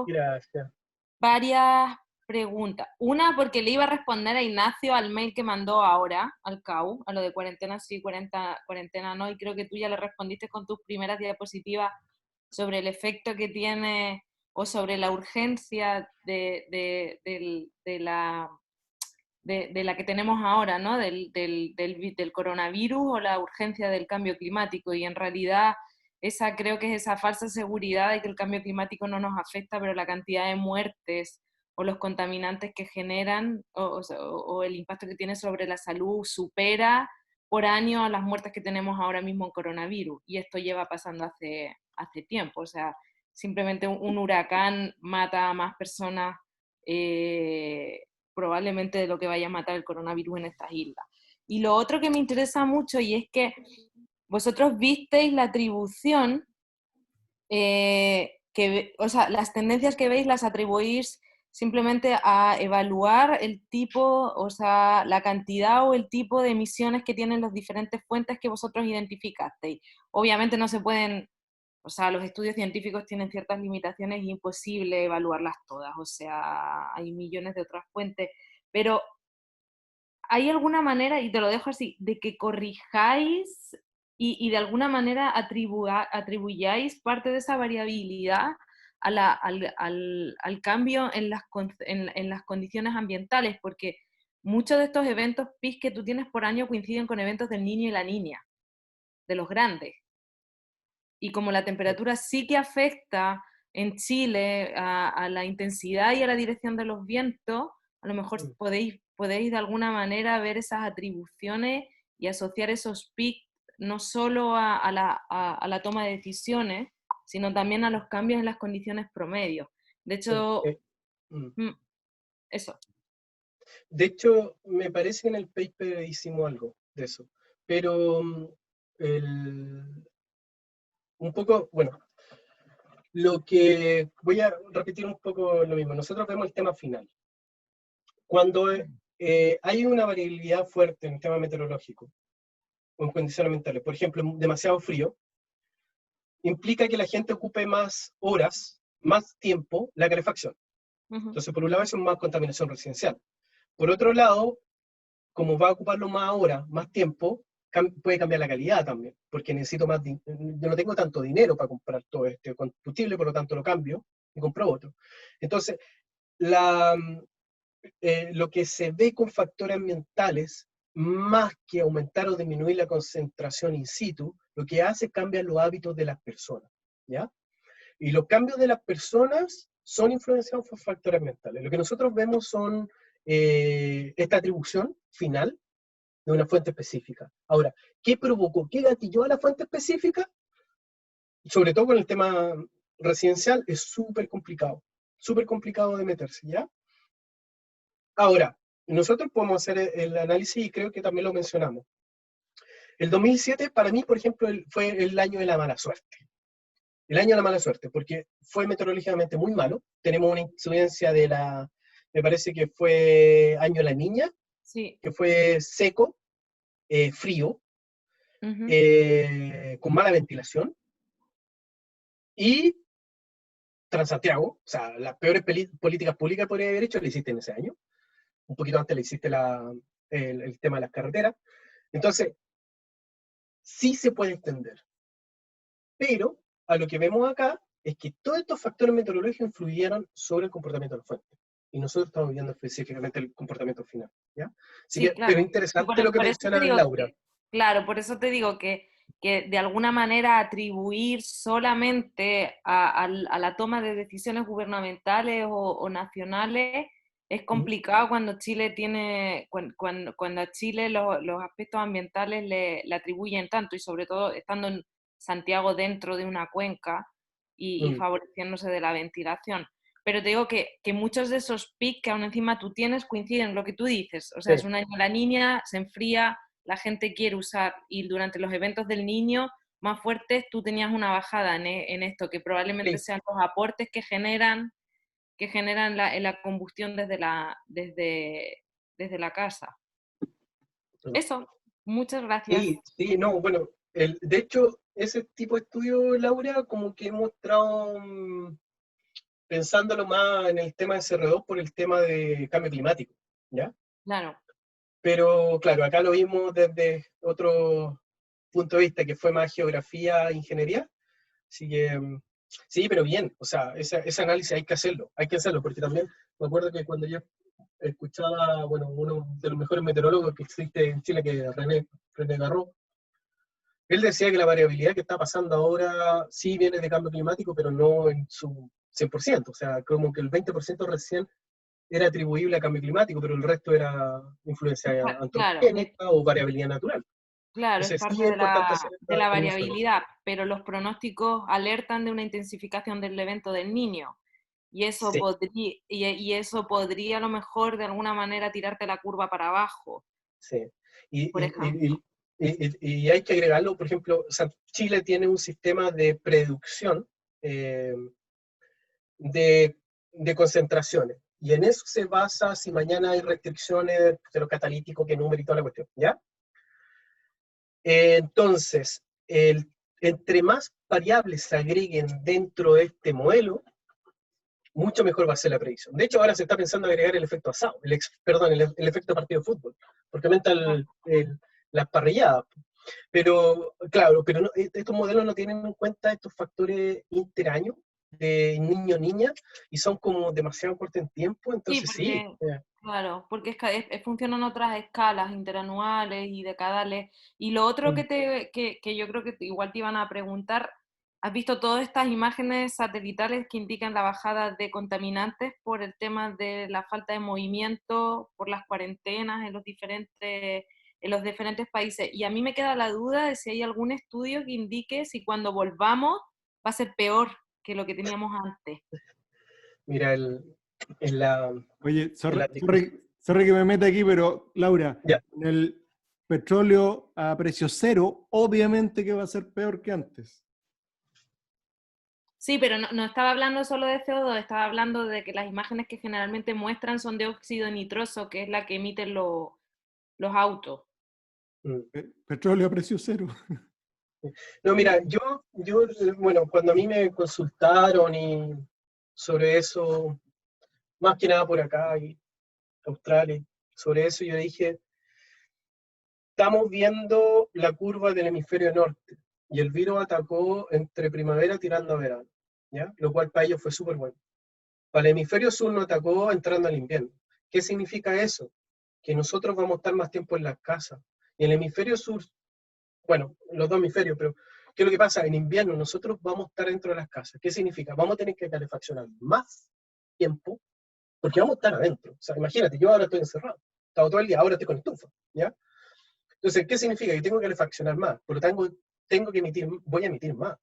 Gracias. varias preguntas. Una, porque le iba a responder a Ignacio al mail que mandó ahora, al CAU, a lo de cuarentena sí, cuarentena no, y creo que tú ya le respondiste con tus primeras diapositivas sobre el efecto que tiene o sobre la urgencia de la que tenemos ahora, ¿no? Del coronavirus o la urgencia del cambio climático. Y en realidad esa creo que es esa falsa seguridad de que el cambio climático no nos afecta, pero la cantidad de muertes o los contaminantes que generan o el impacto que tiene sobre la salud supera por año las muertes que tenemos ahora mismo en coronavirus. Y esto lleva pasando hace tiempo. O sea, simplemente un huracán mata a más personas probablemente de lo que vaya a matar el coronavirus en estas islas. Y lo otro que me interesa mucho, y es que vosotros visteis la atribución, o sea, las tendencias que veis las atribuís simplemente a evaluar el tipo, o sea, la cantidad o el tipo de emisiones que tienen las diferentes fuentes que vosotros identificasteis. Obviamente no se pueden, o sea, los estudios científicos tienen ciertas limitaciones y es imposible evaluarlas todas, o sea, hay millones de otras fuentes, pero ¿hay alguna manera, y te lo dejo así, de que corrijáis y de alguna manera atribuyáis parte de esa variabilidad al cambio en las condiciones ambientales? Porque muchos de estos eventos PIS que tú tienes por año coinciden con eventos del niño y la niña, de los grandes. Y como la temperatura sí que afecta en Chile a la intensidad y a la dirección de los vientos, a lo mejor podéis de alguna manera ver esas atribuciones y asociar esos pics no solo a la toma de decisiones, sino también a los cambios en las condiciones promedio. De hecho, eso. De hecho, me parece que en el paper hicimos algo de eso. Pero un poco, bueno, lo que voy a repetir un poco lo mismo. Nosotros vemos el tema final. Cuando hay una variabilidad fuerte en el tema meteorológico o en condiciones ambientales, por ejemplo, demasiado frío, implica que la gente ocupe más horas, más tiempo, la calefacción. Entonces, por un lado, eso es más contaminación residencial. Por otro lado, como va a ocuparlo más horas, más tiempo, puede cambiar la calidad también, porque necesito más, yo no tengo tanto dinero para comprar todo este combustible, por lo tanto lo cambio y compro otro. Entonces, lo que se ve con factores ambientales, más que aumentar o disminuir la concentración in situ, lo que hace es cambiar los hábitos de las personas, ¿ya? Y los cambios de las personas son influenciados por factores ambientales. Lo que nosotros vemos son esta atribución final de una fuente específica. Ahora, ¿qué provocó? ¿Qué gatilló a la fuente específica? Sobre todo con el tema residencial, es súper complicado de meterse, ¿ya? Ahora, nosotros podemos hacer el análisis y creo que también lo mencionamos. El 2007 para mí, por ejemplo, fue el año de la mala suerte. El año de la mala suerte, porque fue meteorológicamente muy malo. Tenemos una incidencia me parece que fue año de la niña, sí, que fue seco, frío, con mala ventilación, y Transantiago, o sea, las peores políticas públicas que podría haber hecho, le hiciste en ese año. Un poquito antes le hiciste el tema de las carreteras. Entonces, sí se puede extender. Pero a lo que vemos acá es que todos estos factores meteorológicos influyeron sobre el comportamiento de la fuente. Y nosotros estamos viendo específicamente el comportamiento final, ¿ya? Así sí, que, claro. pero interesante lo que Por eso te menciona digo Laura. claro, por eso te digo que de alguna manera atribuir solamente a la toma de decisiones gubernamentales o nacionales es complicado cuando Chile tiene, cuando a Chile los aspectos ambientales le atribuyen tanto, y sobre todo estando en Santiago dentro de una cuenca y favoreciéndose de la ventilación. Pero te digo que muchos de esos pics que aún encima tú tienes coinciden, lo que tú dices, o sea, es un año la niña, se enfría, la gente quiere usar, y durante los eventos del niño más fuertes tú tenías una bajada en esto, que probablemente sean los aportes que generan la combustión desde desde la casa. Eso, muchas gracias. Sí, sí, no, bueno, de hecho, ese tipo de estudio, Laura, como que he mostrado, pensándolo más en el tema de CR2 por el tema de cambio climático, ¿ya? Claro. Pero claro, acá lo vimos desde otro punto de vista, que fue más geografía, ingeniería, así que sí, pero bien, o sea, ese análisis hay que hacerlo, porque también me acuerdo que cuando yo escuchaba, bueno, uno de los mejores meteorólogos que existe en Chile, que es René Garró, él decía que la variabilidad que está pasando ahora sí viene de cambio climático, pero no en su 100%, o sea, como que el 20% recién era atribuible a cambio climático, pero el resto era influencia Claro, antropogénica o variabilidad natural. claro, es Entonces sí parte es importante hacer de la el uso de eso. variabilidad, pero los pronósticos alertan de una intensificación del evento del Niño. Y eso, Sí, y eso podría a lo mejor de alguna manera tirarte la curva para abajo, sí. Y, por y- ejemplo. y- y hay que agregarlo, por ejemplo, Chile tiene un sistema de predicción eh, de concentraciones. Y en eso se basa si mañana hay restricciones de los catalíticos, qué número y toda la cuestión, ¿ya? Entonces, entre más variables se agreguen dentro de este modelo, mucho mejor va a ser la predicción. De hecho, ahora se está pensando agregar el efecto asado, perdón, el efecto partido de fútbol, porque aumenta las parrilladas. Pero, claro, pero estos modelos no tienen en cuenta estos factores interaños de niño-niña y son como demasiado cortos en tiempo, Sí, entonces sí. porque, claro, porque funcionan otras escalas interanuales y decadales. Y lo otro que yo creo que igual te iban a preguntar, ¿has visto todas estas imágenes satelitales que indican la bajada de contaminantes por el tema de la falta de movimiento, por las cuarentenas en los diferentes países? Y a mí me queda la duda de si hay algún estudio que indique si cuando volvamos va a ser peor que lo que teníamos antes. Mira, en la, Oye, en sorry, la discusión. sorry que me meta aquí, pero Laura, Ya, en el petróleo a precio cero, obviamente que va a ser peor que antes. Sí, pero no estaba hablando solo de CO2, estaba hablando de que las imágenes que generalmente muestran son de óxido nitroso, que es la que emiten los autos. mm. Petróleo a precio cero. No, mira, bueno, cuando a mí me consultaron y sobre eso, más que nada por acá y Australia, sobre eso yo dije, estamos viendo la curva del hemisferio norte y el virus atacó entre primavera tirando a verano, ¿ya? Lo cual para ellos fue súper bueno. Para el hemisferio sur nos atacó entrando al invierno. ¿Qué significa eso? Que nosotros vamos a estar más tiempo en las casas. Y el hemisferio sur, bueno, los dos hemisferios, pero ¿qué es lo que pasa? En invierno nosotros vamos a estar dentro de las casas. ¿Qué significa? Vamos a tener que calefaccionar más tiempo porque vamos a estar adentro. O sea, imagínate, yo ahora estoy encerrado, he estado todo el día, ahora estoy con estufa, ¿ya? Entonces, ¿qué significa? Que tengo que calefaccionar más, por lo tanto, voy a emitir más.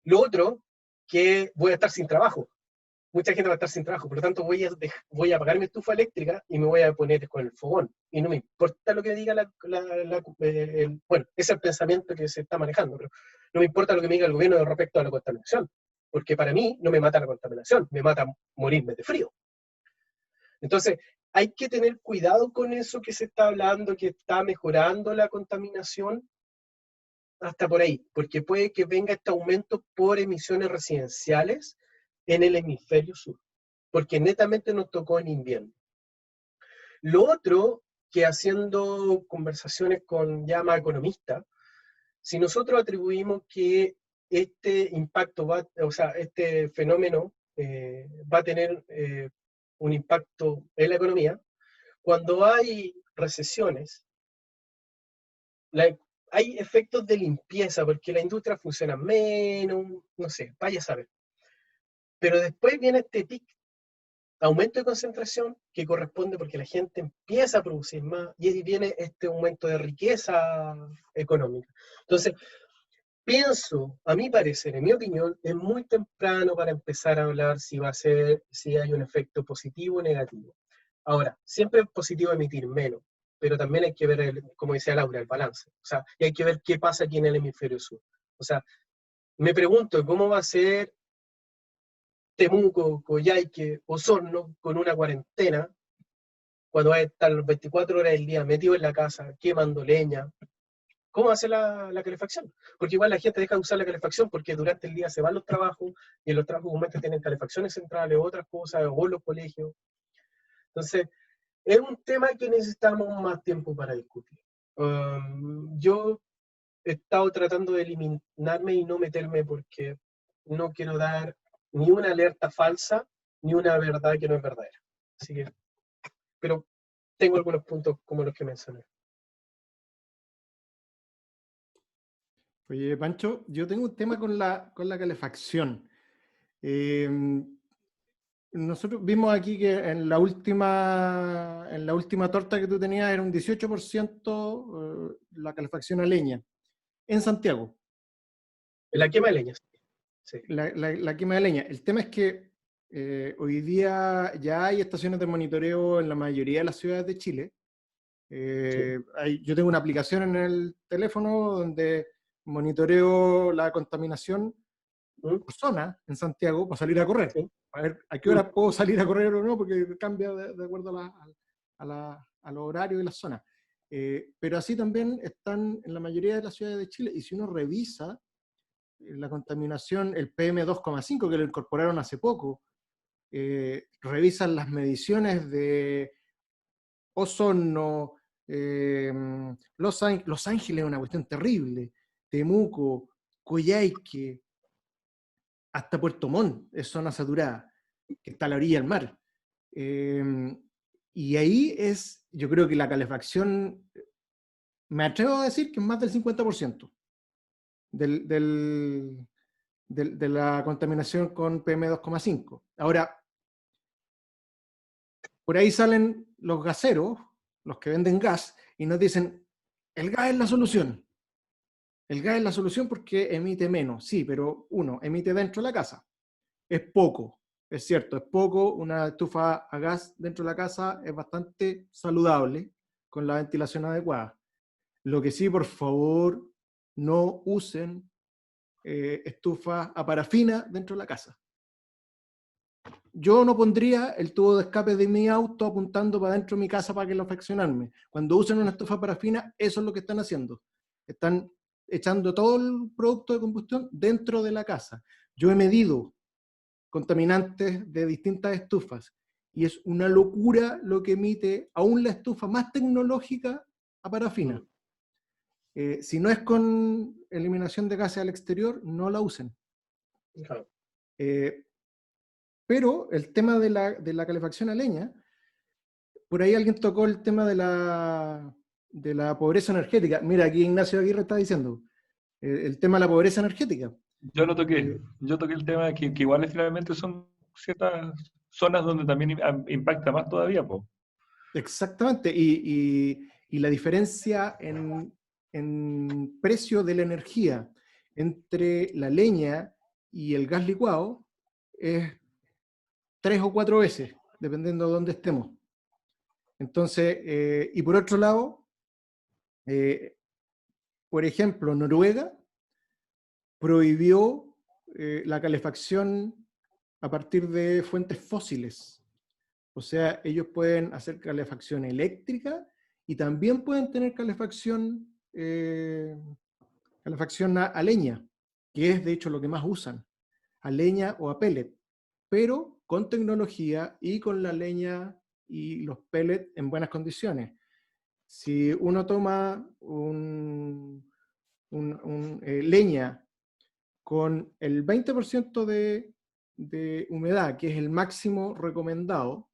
Lo otro, que voy a estar sin trabajo. Mucha gente va a estar sin trabajo, por lo tanto voy a apagar mi estufa eléctrica y me voy a poner con el fogón. Y no me importa lo que diga bueno, ese es el pensamiento que se está manejando, pero no me importa lo que me diga el gobierno respecto a la contaminación, porque para mí no me mata la contaminación, me mata morirme de frío. Entonces, hay que tener cuidado con eso que se está hablando, que está mejorando la contaminación, hasta por ahí, porque puede que venga este aumento por emisiones residenciales en el hemisferio sur, porque netamente nos tocó en invierno. Lo otro, que haciendo conversaciones con ya más economistas, si nosotros atribuimos que este impacto o sea, este fenómeno va a tener un impacto en la economía, cuando hay recesiones, hay efectos de limpieza, porque la industria funciona menos, no sé, vaya a saber. Pero después viene este pic, aumento de concentración, que corresponde porque la gente empieza a producir más, y ahí viene este aumento de riqueza económica. Entonces, pienso, a mi parecer, en mi opinión, es muy temprano para empezar a hablar si hay un efecto positivo o negativo. Ahora, siempre es positivo emitir menos, pero también hay que ver, como decía Laura, el balance. O sea, y hay que ver qué pasa aquí en el hemisferio sur. O sea, me pregunto cómo va a ser Temuco, Coyhaique, Osorno con una cuarentena cuando va a estar 24 horas del día metido en la casa, quemando leña, ¿cómo hace la calefacción? Porque igual la gente deja de usar la calefacción porque durante el día se van los trabajos y en los trabajos comúnmente tienen calefacciones centrales, otras cosas, o los colegios. Entonces, es un tema que necesitamos más tiempo para discutir. Yo he estado tratando de eliminarme y no meterme porque no quiero dar ni una alerta falsa ni una verdad que no es verdadera. Así que, pero tengo algunos puntos como los que mencioné. Oye, Pancho, yo tengo un tema con la calefacción. Nosotros vimos aquí que en la última torta que tú tenías era un 18% la calefacción a leña en Santiago. La quema de leña, sí. La quema de leña. El tema es que hoy día ya hay estaciones de monitoreo en la mayoría de las ciudades de Chile. Yo tengo una aplicación en el teléfono donde monitoreo la contaminación por zona en Santiago para salir a correr. Sí. A ver a qué hora puedo salir a correr o no, porque cambia de acuerdo a los horarios y las zonas. Pero así también están en la mayoría de las ciudades de Chile, y si uno revisa la contaminación, el PM2,5 que lo incorporaron hace poco, revisan las mediciones de Osorno, Los Ángeles es una cuestión terrible, Temuco, Coyhaique, hasta Puerto Montt es zona saturada, que está a la orilla del mar. Y ahí yo creo que la calefacción, me atrevo a decir que es más del 50% de la contaminación con PM2,5. Ahora, por ahí salen los gaseros, los que venden gas, y nos dicen, el gas es la solución. El gas es la solución porque emite menos. Sí, pero emite dentro de la casa. Es poco, es cierto, es poco. Una estufa a gas dentro de la casa es bastante saludable con la ventilación adecuada. Lo que sí, por favor, no usen estufas a parafina dentro de la casa. Yo no pondría el tubo de escape de mi auto apuntando para dentro de mi casa para calefaccionarme. Cuando usen una estufa parafina, eso es lo que están haciendo. Están echando todo el producto de combustión dentro de la casa. Yo he medido contaminantes de distintas estufas y es una locura lo que emite aún la estufa más tecnológica a parafina. Si no es con eliminación de gases al exterior, no la usen. Claro. Pero el tema de la calefacción a leña, por ahí alguien tocó el tema de la pobreza energética. Mira, aquí Ignacio Aguirre está diciendo el tema de la pobreza energética. Yo toqué el tema de que igual finalmente son ciertas zonas donde también impacta más todavía, po. Exactamente, y la diferencia en precio de la energía entre la leña y el gas licuado es 3 o 4 veces, dependiendo de dónde estemos. Entonces, y por otro lado, por ejemplo, Noruega prohibió la calefacción a partir de fuentes fósiles. O sea, ellos pueden hacer calefacción eléctrica y también pueden tener calefacción a leña, que es de hecho lo que más usan, a leña o a pellet, pero con tecnología y con la leña y los pellets en buenas condiciones. Si uno toma leña con el 20% de humedad, que es el máximo recomendado,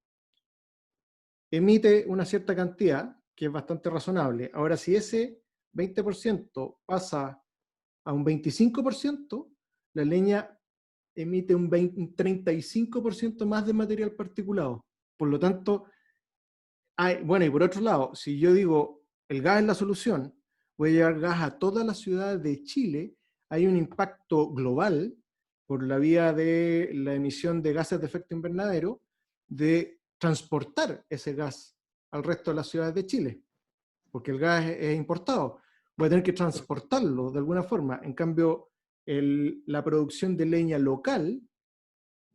emite una cierta cantidad, que es bastante razonable. Ahora, si ese 20% pasa a un 25%, la leña emite un 35% más de material particulado. Por lo tanto, bueno, y por otro lado, si yo digo el gas es la solución, voy a llevar gas a todas las ciudades de Chile, hay un impacto global por la vía de la emisión de gases de efecto invernadero, de transportar ese gas al resto de las ciudades de Chile, porque el gas es importado. Voy a tener que transportarlo de alguna forma. En cambio, la producción de leña local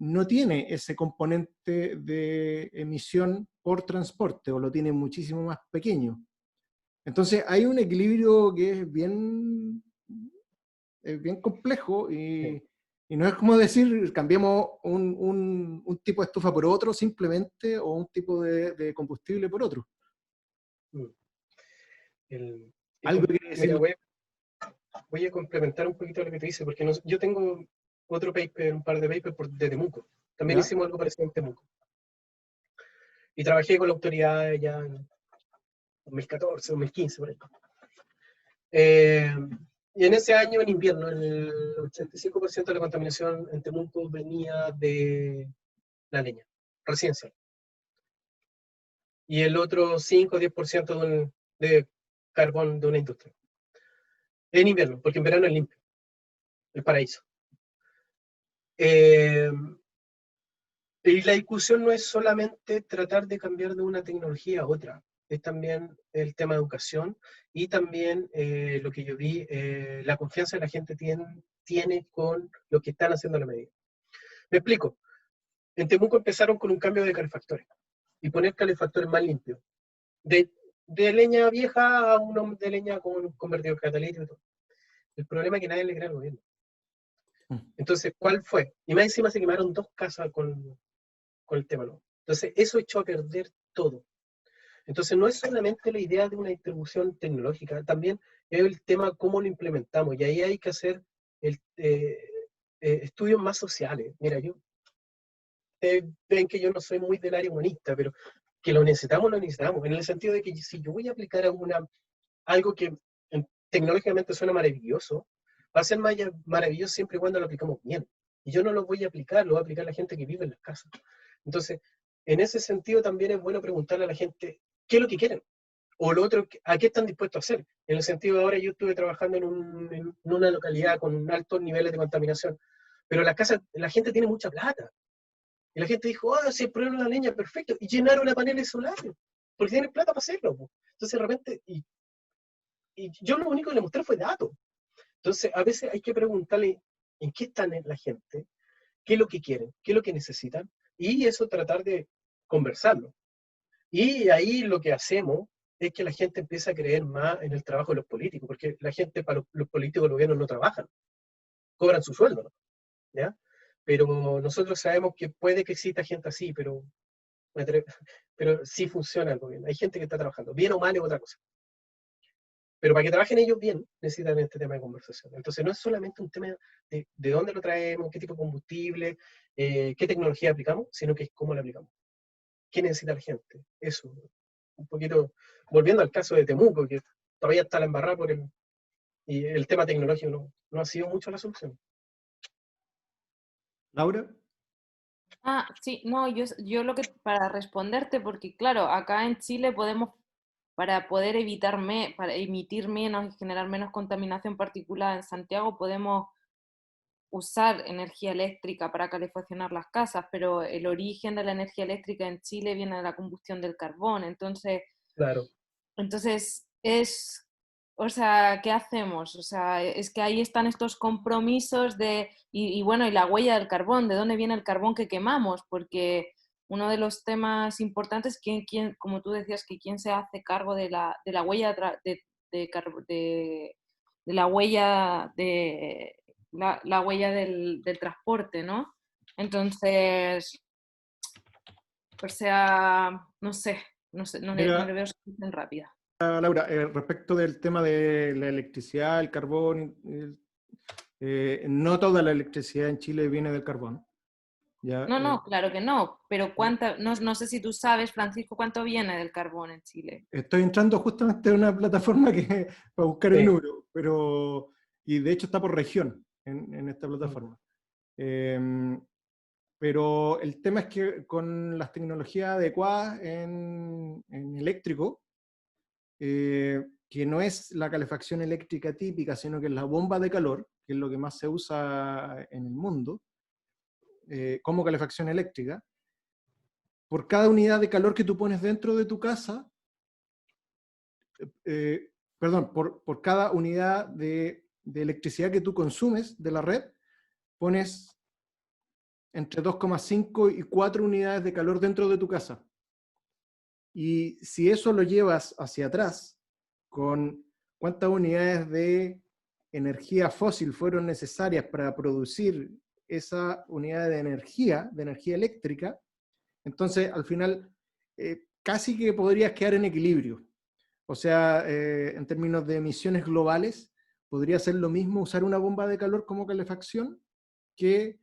no tiene ese componente de emisión por transporte, o lo tiene muchísimo más pequeño. Entonces hay un equilibrio que es bien complejo y no es como decir cambiamos un tipo de estufa por otro simplemente, o un tipo de combustible por otro. Algo que quiere decir. Mira, voy a complementar un poquito lo que te dice, porque yo tengo otro paper, un par de papers de Temuco. También ¿Ya? hicimos algo parecido en Temuco. Y trabajé con la autoridad ya en 2014, 2015, por ahí. Y en ese año, en invierno, el 85% de la contaminación en Temuco venía de la leña residencial. Y el otro 5 o 10% de carbón de una industria. En invierno, porque en verano es limpio. El paraíso. Y la discusión no es solamente tratar de cambiar de una tecnología a otra, es también el tema de educación y también lo que yo vi, la confianza que la gente tiene con lo que están haciendo a la medida. Me explico. En Temuco empezaron con un cambio de calefactores y poner calefactores más limpios. De leña vieja a uno de leña con convertido catalítico y todo. El problema es que nadie le cree al gobierno. Entonces, ¿cuál fue? Y más encima se quemaron 2 casas con el tema, ¿no? Entonces, eso echó a perder todo. Entonces, no es solamente la idea de una distribución tecnológica, también es el tema cómo lo implementamos. Y ahí hay que hacer estudios más sociales. Mira, ven que yo no soy muy del área humanista, pero que lo necesitamos, en el sentido de que si yo voy a aplicar algo que tecnológicamente suena maravilloso, va a ser maravilloso siempre y cuando lo aplicamos bien. Y yo no lo voy a aplicar, lo va a aplicar la gente que vive en las casas. Entonces, en ese sentido también es bueno preguntarle a la gente qué es lo que quieren, o lo otro, a qué están dispuestos a hacer. En el sentido de ahora yo estuve trabajando en una localidad con altos niveles de contaminación, pero las casas, la gente tiene mucha plata. Y la gente dijo, si el problema es la leña, perfecto, y llenaron a paneles solares, porque tienen plata para hacerlo. Entonces, de repente, y yo lo único que le mostré fue datos. Entonces, a veces hay que preguntarle en qué están la gente, qué es lo que quieren, qué es lo que necesitan, y eso tratar de conversarlo. Y ahí lo que hacemos es que la gente empieza a creer más en el trabajo de los políticos, porque la gente, para los políticos, los gobiernos no trabajan, cobran su sueldo, ¿no? ¿Ya? Pero nosotros sabemos que puede que exista gente así, pero sí funciona el gobierno. Hay gente que está trabajando, bien o mal es otra cosa. Pero para que trabajen ellos bien, necesitan este tema de conversación. Entonces no es solamente un tema de dónde lo traemos, qué tipo de combustible, qué tecnología aplicamos, sino que es cómo la aplicamos. ¿Qué necesita la gente? Eso. Un poquito, volviendo al caso de Temuco, que todavía está la embarrada y el tema tecnológico no ha sido mucho la solución. Laura. Sí, no, yo lo que, para responderte, porque claro, acá en Chile podemos, para poder para emitir menos y generar menos contaminación particulada en Santiago, podemos usar energía eléctrica para calefaccionar las casas, pero el origen de la energía eléctrica en Chile viene de la combustión del carbón, entonces Claro. O sea, ¿qué hacemos? O sea, es que ahí están estos compromisos y bueno, y la huella del carbón, ¿de dónde viene el carbón que quemamos? Porque uno de los temas importantes es como tú decías, que quién se hace cargo de la huella la huella la huella del transporte, ¿no? Entonces, o sea, no sé, no le veo solución rápida. Laura, respecto del tema de la electricidad, el carbón, no toda la electricidad en Chile viene del carbón. ¿Ya? No, claro que no, pero no sé si tú sabes, Francisco, cuánto viene del carbón en Chile. Estoy entrando justamente en una plataforma para buscar el número, y de hecho está por región en esta plataforma. Pero el tema es que con las tecnologías adecuadas en eléctrico, que no es la calefacción eléctrica típica, sino que es la bomba de calor, que es lo que más se usa en el mundo, como calefacción eléctrica, por cada unidad de calor que tú pones dentro de tu casa, por cada unidad de electricidad que tú consumes de la red, pones entre 2,5 y 4 unidades de calor dentro de tu casa. Y si eso lo llevas hacia atrás, con cuántas unidades de energía fósil fueron necesarias para producir esa unidad de energía eléctrica, entonces al final casi que podrías quedar en equilibrio. O sea, en términos de emisiones globales, podría ser lo mismo usar una bomba de calor como calefacción que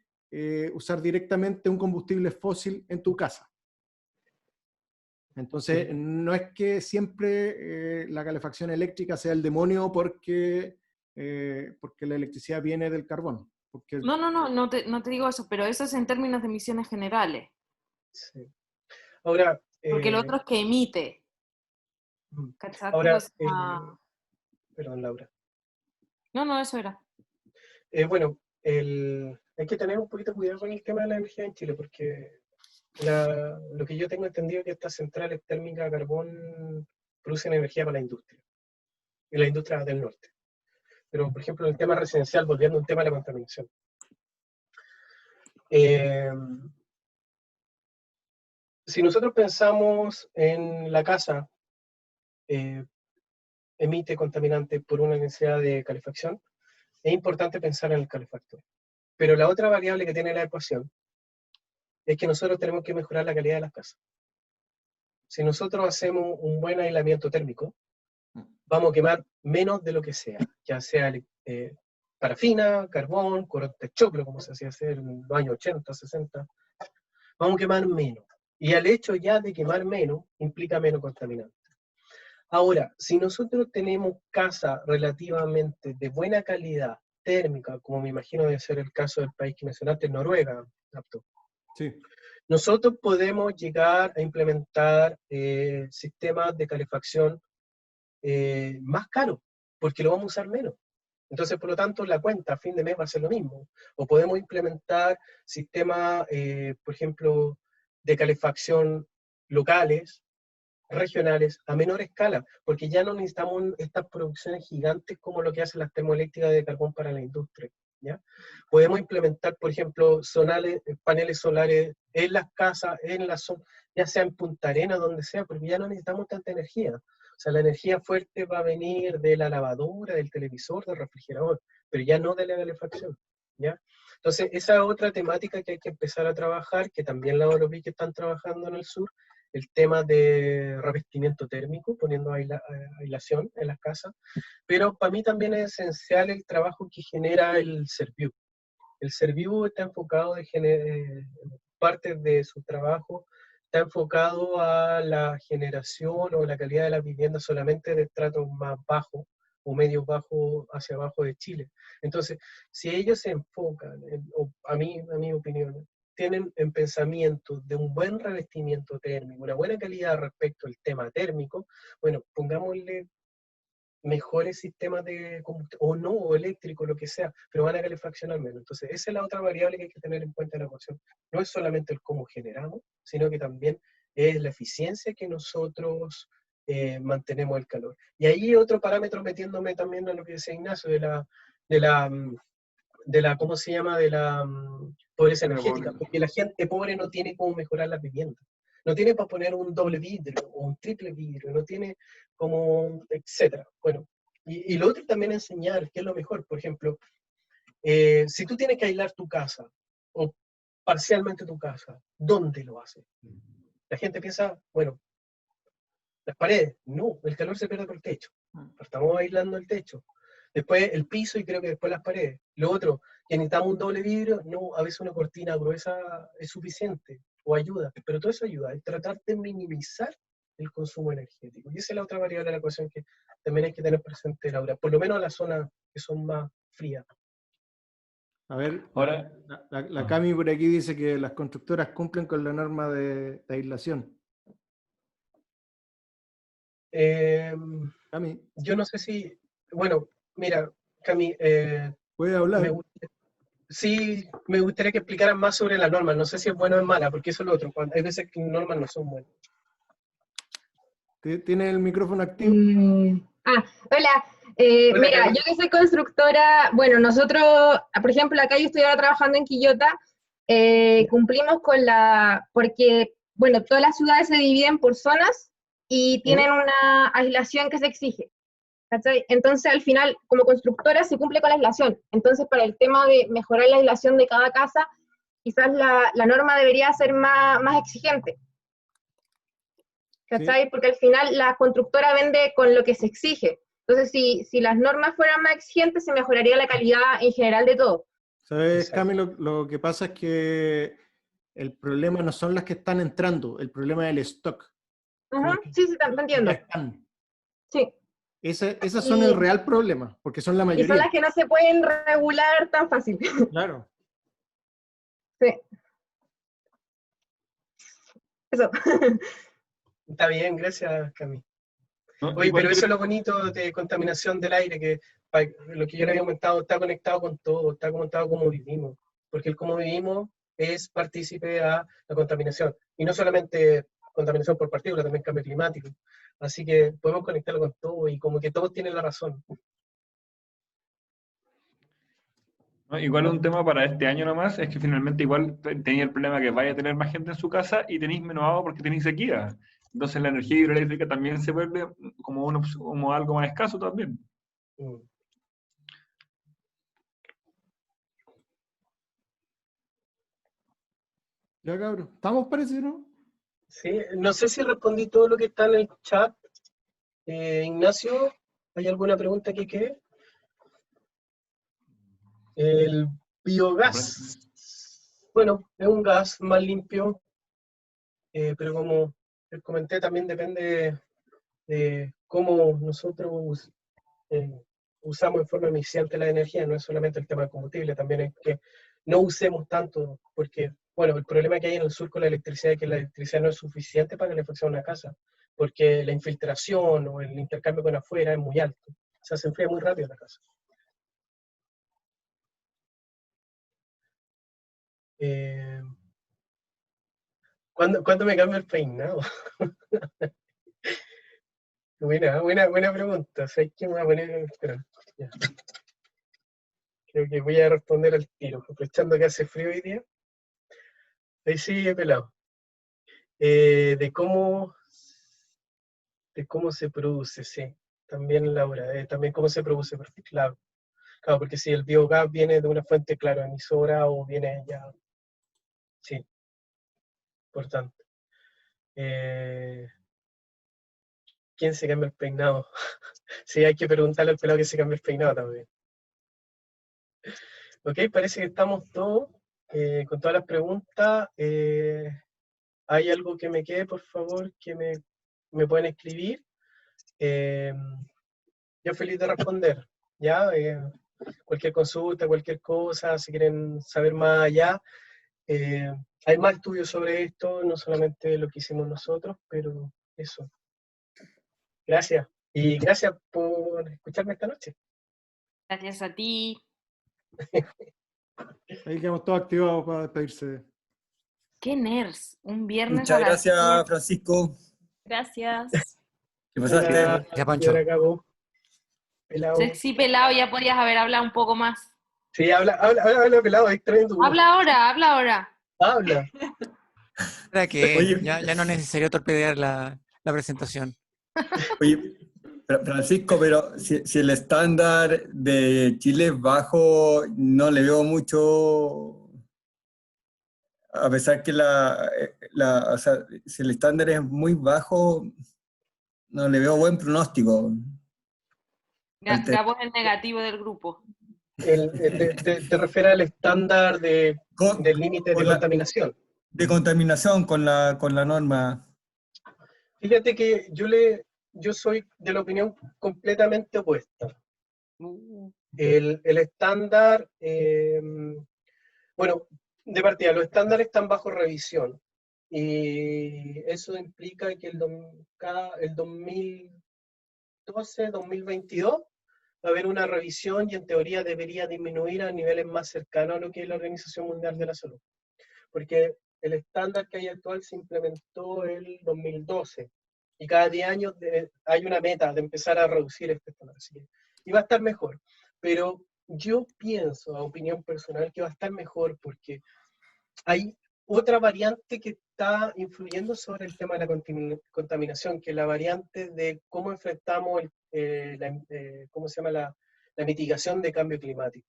usar directamente un combustible fósil en tu casa. Entonces, no es que siempre la calefacción eléctrica sea el demonio porque la electricidad viene del carbón. Porque No te digo eso, pero eso es en términos de emisiones generales. Sí. Ahora, Porque lo otro es que emite. ¿Cachai? ahora, O sea, perdón, Laura. no, eso era. Bueno, hay que tener un poquito de cuidado con el tema de la energía en Chile, porque lo que yo tengo entendido es que estas centrales térmicas a carbón producen energía para la industria, y la industria del norte. Pero, por ejemplo, en el tema residencial, volviendo a un tema de la contaminación. Si nosotros pensamos en la casa, emite contaminantes por una necesidad de calefacción, es importante pensar en el calefactor. Pero la otra variable que tiene la ecuación es que nosotros tenemos que mejorar la calidad de las casas. Si nosotros hacemos un buen aislamiento térmico, vamos a quemar menos de lo que sea, ya sea parafina, carbón, corte de choclo, como se hacía hacer en los años 80, 60. Vamos a quemar menos. Y el hecho ya de quemar menos implica menos contaminante. Ahora, si nosotros tenemos casa relativamente de buena calidad térmica, como me imagino debe ser el caso del país que mencionaste, Noruega, sí. Nosotros podemos llegar a implementar sistemas de calefacción más caros, porque lo vamos a usar menos. Entonces, por lo tanto, la cuenta a fin de mes va a ser lo mismo. O podemos implementar sistemas, por ejemplo, de calefacción locales, regionales, a menor escala, porque ya no necesitamos estas producciones gigantes como lo que hacen las termoeléctricas de carbón para la industria. ¿Ya? Podemos implementar, por ejemplo, paneles solares en las casas, en la zona, ya sea en Punta Arenas, donde sea, porque ya no necesitamos tanta energía. O sea, la energía fuerte va a venir de la lavadora, del televisor, del refrigerador, pero ya no de la calefacción. ¿Ya? Entonces, esa es otra temática que hay que empezar a trabajar, que también lo vi que están trabajando en el sur, el tema de revestimiento térmico, poniendo aislación en las casas, pero para mí también es esencial el trabajo que genera el Serviu. El Serviu está enfocado, parte de su trabajo está enfocado a la generación o la calidad de la vivienda solamente de estratos más bajos o medio bajo hacia abajo de Chile. Entonces, si ellos se enfocan, a mi opinión, tienen en pensamiento de un buen revestimiento térmico, una buena calidad respecto al tema térmico, bueno, pongámosle mejores sistemas de combustible, o no, o eléctrico, lo que sea, pero van a calefaccionar menos. Entonces, esa es la otra variable que hay que tener en cuenta en la ecuación. No es solamente el cómo generamos, sino que también es la eficiencia que nosotros mantenemos el calor. Y ahí otro parámetro, metiéndome también a lo que decía Ignacio, de la ¿cómo se llama? De la pobreza energética, porque la gente pobre no tiene cómo mejorar las viviendas. No tiene para poner un doble vidrio o un triple vidrio, no tiene como, etcétera. Bueno, y lo otro también enseñar, que es lo mejor, por ejemplo, si tú tienes que aislar tu casa, o parcialmente tu casa, ¿dónde lo haces? La gente piensa, bueno, las paredes, no, el calor se pierde por el techo, estamos aislando el techo. Después el piso y creo que después las paredes. Lo otro, que necesitamos un doble vidrio, no, a veces una cortina gruesa es suficiente, o ayuda, pero todo eso ayuda, es tratar de minimizar el consumo energético. Y esa es la otra variable de la ecuación que también hay que tener presente, Laura, por lo menos en las zonas que son más frías. A ver, ahora, la Cami por aquí dice que las constructoras cumplen con la norma de aislación. Cami. Yo no sé si, bueno, mira, Cami, ¿puede hablar? Sí, me gustaría que explicaran más sobre las normas. No sé si es buena o es mala, porque eso es lo otro. Hay veces que normas no son buenas. ¿Tiene el micrófono activo? Hola. Hola, Mira, yo que soy constructora, bueno, nosotros, por ejemplo, acá yo estoy ahora trabajando en Quillota, cumplimos con porque, bueno, todas las ciudades se dividen por zonas, y tienen una aislación que se exige. ¿Cachai? Entonces, al final, como constructora, se cumple con la aislación. Entonces, para el tema de mejorar la aislación de cada casa, quizás la norma debería ser más exigente. ¿Cachai? Sí. Porque al final la constructora vende con lo que se exige. Entonces, si las normas fueran más exigentes, se mejoraría la calidad en general de todo. ¿Sabes, Exacto. Cami? Lo que pasa es que el problema no son las que están entrando, el problema es el stock. Ajá, sí, te Ya entiendo. están. Sí. Esas son el real problema, porque son la Y son mayoría. las que no se pueden regular tan fácil. Claro. Sí. Eso. Está bien, gracias, Cami. ¿no? Oye, Igual pero yo eso es creo- lo bonito de contaminación del aire, que lo que yo le había comentado está conectado con todo, está conectado con cómo vivimos, porque el cómo vivimos es partícipe a la contaminación, y no solamente contaminación por partículas, también cambio climático. Así que podemos conectarlo con todo y como que todos tienen la razón. ¿no? Igual un tema para este año nomás es que finalmente igual tenía el problema que vaya a tener más gente en su casa y tenéis menos agua porque tenéis sequía. Entonces la energía hidroeléctrica también se vuelve como algo más escaso también. Mm. Ya, cabrón. ¿Estamos, parece, no? Sí, no sé si respondí todo lo que está en el chat. Ignacio, ¿hay alguna pregunta que quede? El biogás, bueno, es un gas más limpio, pero como les comenté, también depende de cómo nosotros usamos en forma eficiente la energía, no es solamente el tema del combustible, también es que no usemos tanto, porque, bueno, el problema que hay en el sur con la electricidad es que la electricidad no es suficiente para calefaccionar una casa, porque la infiltración o el intercambio con afuera es muy alto, o sea, se enfría muy rápido la casa. Eh, ¿Cuándo me cambio el peinado? Buena pregunta. ¿Sabes qué me voy a poner? Espera, ya. Creo que voy a responder al tiro, aprovechando que hace frío hoy día. Ahí sí, he pelado. De cómo se produce, sí. También Laura, también cómo se produce, porque, claro, porque si el biogás viene de una fuente, claro, emisora o viene ya, sí, importante. ¿Quién se cambia el peinado? Sí, hay que preguntarle al pelado que se cambie el peinado también. Ok, parece que estamos todos con todas las preguntas. ¿Hay algo que me quede, por favor, que me pueden escribir? Yo feliz de responder, ¿ya? Cualquier consulta, cualquier cosa, si quieren saber más allá. Hay más estudios sobre esto, no solamente lo que hicimos nosotros, pero eso. Gracias. Y gracias por escucharme esta noche. Gracias a ti. Ahí quedamos todos activados para despedirse. Qué nerds. Un viernes Muchas a las gracias, 10. Francisco. Gracias. ¿Qué pasaste? Ya, Pancho. acabó. Pelado. Sexy pelado, ya podías haber hablado un poco más. Sí, habla, pelado, extrae tu voz. Habla ahora. Habla. Para que Oye. ya no es necesario torpedear la presentación. Oye, Francisco, pero si el estándar de Chile es bajo, no le veo mucho, a pesar que o sea, si el estándar es muy bajo, no le veo buen pronóstico. La voz en negativo del grupo. Te refieres al estándar del límite de con contaminación. de contaminación con la norma. Fíjate que yo soy de la opinión completamente opuesta. El estándar, bueno, de partida, los estándares están bajo revisión. Y eso implica que el 2012, 2022, va a haber una revisión y en teoría debería disminuir a niveles más cercanos a lo que es la Organización Mundial de la Salud. Porque el estándar que hay actual se implementó el 2012 y cada 10 años hay una meta de empezar a reducir este estándar. Así que, y va a estar mejor. Pero yo pienso, a opinión personal, que va a estar mejor porque hay otra variante que está influyendo sobre el tema de la contaminación, que es la variante de cómo enfrentamos ¿cómo se llama? La mitigación de cambio climático.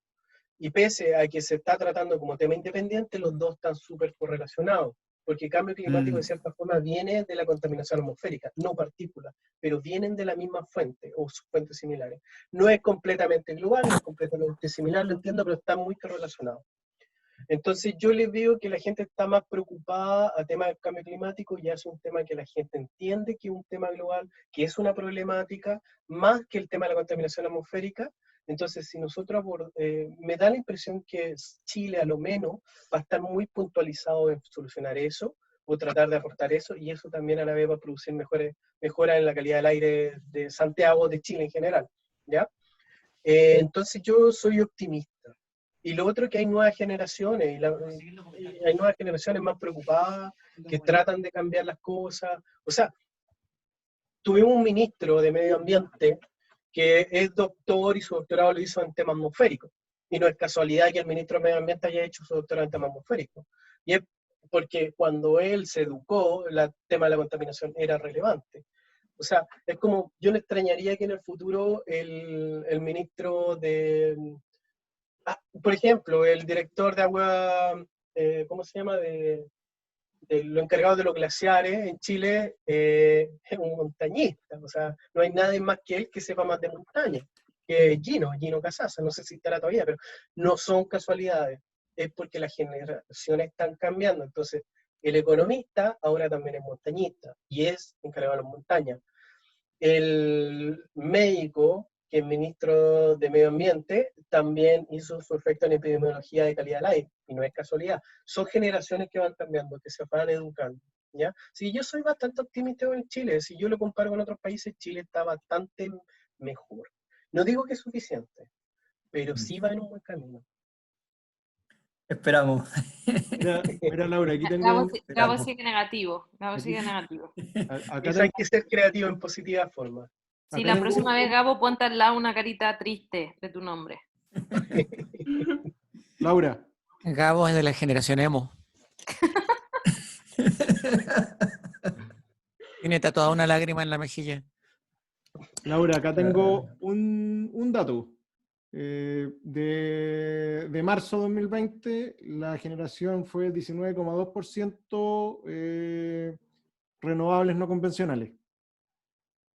Y pese a que se está tratando como tema independiente, los dos están súper correlacionados, porque el cambio climático de cierta forma viene de la contaminación atmosférica, no partículas, pero vienen de la misma fuente o fuentes similares. No es completamente global, no es completamente similar, lo entiendo, pero está muy correlacionado. Entonces yo les veo que la gente está más preocupada a tema del cambio climático, ya es un tema que la gente entiende que es un tema global, que es una problemática, más que el tema de la contaminación atmosférica. Entonces, si nosotros me da la impresión que Chile a lo menos va a estar muy puntualizado en solucionar eso, o tratar de aportar eso, y eso también a la vez va a producir mejoras en la calidad del aire de Santiago, de Chile en general, ¿ya? Entonces yo soy optimista. Y lo otro es que hay nuevas generaciones, y hay nuevas generaciones más preocupadas, que tratan de cambiar las cosas. O sea, tuvimos un ministro de Medio Ambiente que es doctor y su doctorado lo hizo en temas atmosféricos. Y no es casualidad que el ministro de Medio Ambiente haya hecho su doctorado en temas atmosféricos. Y es porque cuando él se educó, el tema de la contaminación era relevante. O sea, es como, yo no extrañaría que en el futuro el ministro de... por ejemplo, el director de agua, ¿cómo se llama? De lo encargado de los glaciares en Chile, es un montañista. O sea, no hay nadie más que él que sepa más de montaña, que Gino Casasa, no sé si estará todavía, pero no son casualidades, es porque las generaciones están cambiando. Entonces, el economista ahora también es montañista, y es encargado de las montañas. El médico, que es ministro de Medio Ambiente, también hizo su efecto en epidemiología de calidad del aire, y no es casualidad. Son generaciones que van cambiando, que se van educando, ¿ya? Si yo soy bastante optimista en Chile, si yo lo comparo con otros países, Chile está bastante mejor. No digo que es suficiente, pero sí va en un buen camino. Esperamos. Mira, Laura, aquí tengo... Gabo sigue negativo. Gabo sigue negativo. Acá Eso hay que ser creativo en positiva forma. Sí, acá la tengo- próxima vez, Gabo, ponte al lado una carita triste de tu nombre. Laura, Gabo es de la generación emo. Tiene tatuada una lágrima en la mejilla. Laura, acá tengo un dato. De marzo 2020, la generación fue 19,2% renovables no convencionales.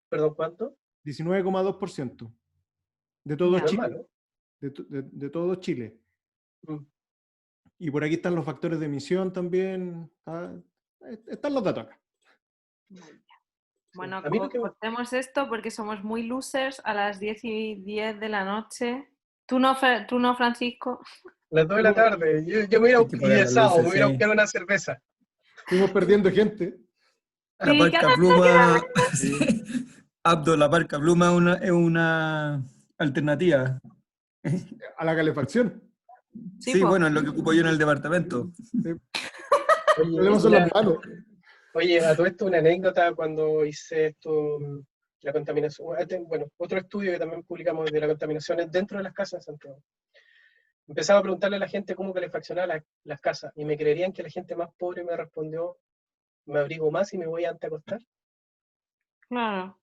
¿Perdón, cuánto? 19,2% de todo Ya. No es Chile. malo. De todo Chile. Mm. Y por aquí están los factores de emisión también. Están los datos acá. Bueno, A mí lo que me- cortemos esto porque somos muy losers a las 10:10 de la noche. ¿Tú no, Francisco? Las 2 de la tarde, yo me hubiera Hay que apagar las me luces, hubiera sí. buscado una cerveza. Fuimos perdiendo gente. La Sí, parca cada pluma, Abdo, la parca pluma es una alternativa. A la calefacción. Sí, Sí, po. bueno, es lo que ocupo yo en el departamento. El Oye, problema son las manos. oye, a todo esto una anécdota cuando hice esto, la contaminación. Bueno, otro estudio que también publicamos de la contaminación es dentro de las casas en Santiago. Empezaba a preguntarle a la gente cómo calefaccionaba las casas, y me creerían que la gente más pobre me respondió: me abrigo más y me voy antes a acostar. Claro.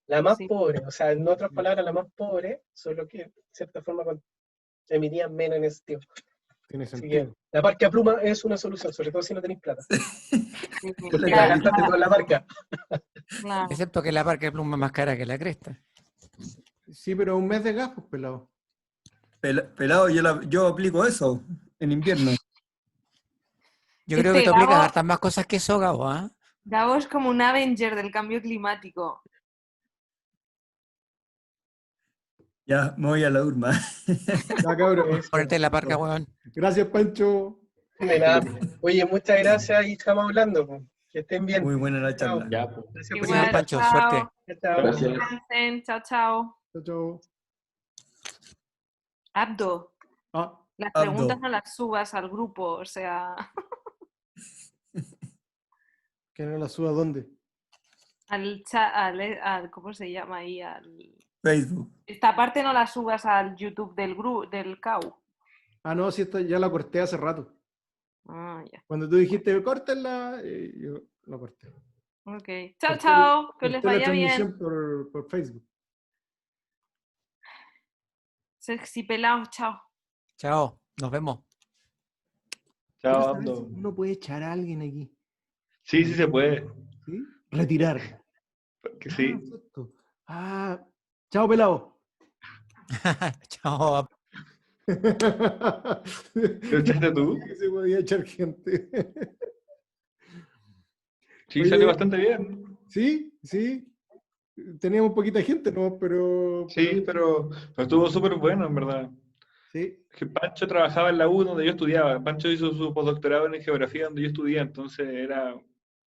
La más Sí. pobre, o sea, en otras palabras, la más pobre, solo que de cierta forma emitían menos en ese tiempo. Tiene Así que sentido. la parca pluma es una solución, sobre todo si no tenéis plata. Sí, Porque te la gastaste toda en la parca. claro. Excepto que la parca de pluma es más cara que la cresta. Sí, pero un mes de gas, pues pelado. Pelado, yo aplico eso en invierno. Yo creo que te Gabo, obligas a hartas más cosas que eso, Gabo, ¿ah? Gabo es como un Avenger del cambio climático. Ya, me voy a la urma. Ya, cabrón. Ponerte la parca, weón. Gracias, Pancho. De nada. Oye, muchas gracias y estamos hablando. Pues. Que estén bien. Muy buena la Chao. charla. Ya, pues. Gracias por Cuídate, Igual, invitar. Pancho, chao. suerte. Chao. Gracias. Descansen, chao, chao. Chao, chao. Abdo, Ah, las Abdo. preguntas no las subas al grupo, o sea, ¿que no la suba dónde? al chat, ¿cómo se llama ahí? Facebook. Esta parte no la subas al YouTube del CAU. Ah, no, sí, ya la corté hace rato. Ah, ya. Cuando tú dijiste, córtenla, yo lo corté. Ok. Chao, Corté chao. Que corté les la vaya transmisión bien. por Facebook. Sexy pelados, chao. Chao, nos vemos. Quiero Chao, saber si Abdo. uno puede echar a alguien aquí. Sí, sí se puede. ¿Sí? Retirar. Que sí. Exacto. Chao, pelado. Chao. ¿Lo echaste tú? Que se podía echar gente. Sí, Oye, salió bastante bien. sí, sí. Teníamos poquita gente, ¿no? Sí, pero estuvo súper bueno, en verdad. Sí. Es que Pancho trabajaba en la U donde yo estudiaba. Pancho hizo su postdoctorado en geografía donde yo estudié, entonces era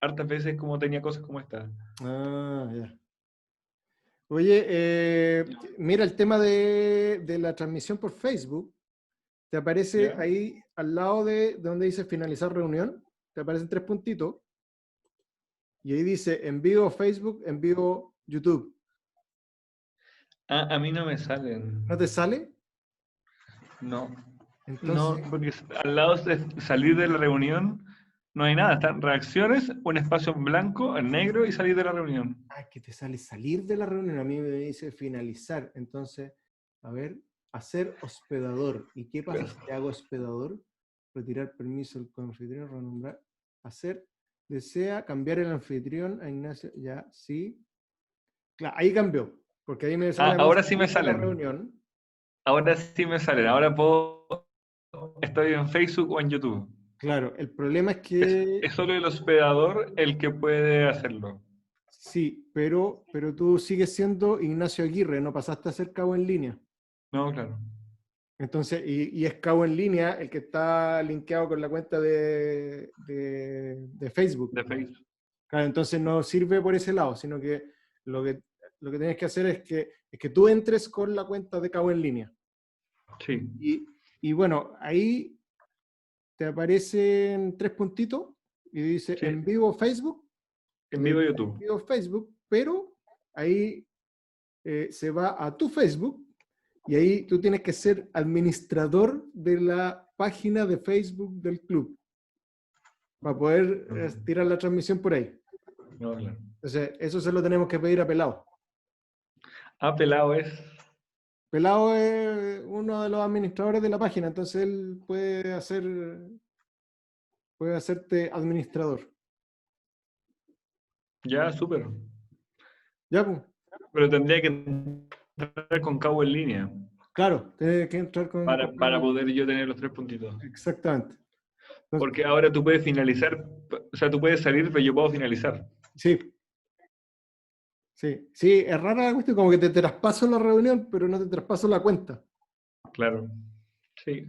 hartas veces como tenía cosas como esta. Ya. Oye, mira el tema de la transmisión por Facebook. Te aparece ¿Ya? ahí al lado de donde dice finalizar reunión. Te aparecen 3 puntitos. Y ahí dice en vivo Facebook, en vivo YouTube. Ah, a mí no me salen. ¿No te sale? No. Entonces, No, porque al lado de salir de la reunión no hay nada. Están reacciones, un espacio en blanco, en negro y salir de la reunión. que te sale salir de la reunión. A mí me dice finalizar. Entonces, a ver, hacer hospedador. ¿Y qué pasa si hago hospedador? Retirar permiso al anfitrión, renombrar. Hacer, desea cambiar el anfitrión a Ignacio. Ya, sí. Claro, ahí cambió. Porque ahí me sale a mí Ahora sí me salir de la salen. reunión. Ahora sí me salen. Ahora puedo. Estoy en Facebook o en YouTube. Claro, el problema es que Es solo el hospedador el que puede hacerlo. sí, pero tú sigues siendo Ignacio Aguirre, no pasaste a ser cabo en línea. No, claro. Entonces, y es cabo en línea el que está linkeado con la cuenta de Facebook. De Facebook. Claro, entonces no sirve por ese lado, sino que lo que, lo que tienes que hacer es que tú entres con la cuenta de cabo en línea. Sí. Y bueno, ahí te aparecen 3 puntitos y dice Sí. en vivo Facebook. En vivo YouTube. En vivo Facebook, pero ahí se va a tu Facebook y ahí tú tienes que ser administrador de la página de Facebook del club para poder tirar la transmisión por ahí. No, claro. Entonces, eso se lo tenemos que pedir a Pelado. Ah, pelado es. Pelado es uno de los administradores de la página, entonces él puede hacerte administrador. Ya, súper. Ya, pues, Pero tendría que entrar con cabo en línea claro, tienes que entrar con... para poder yo tener los 3 puntitos. Exactamente. Entonces, Porque ahora tú puedes finalizar, o sea, tú puedes salir, pero yo puedo finalizar. sí. Sí, sí, es rara la cuestión, como que te traspaso la reunión, pero no te traspaso la cuenta. Claro. Sí.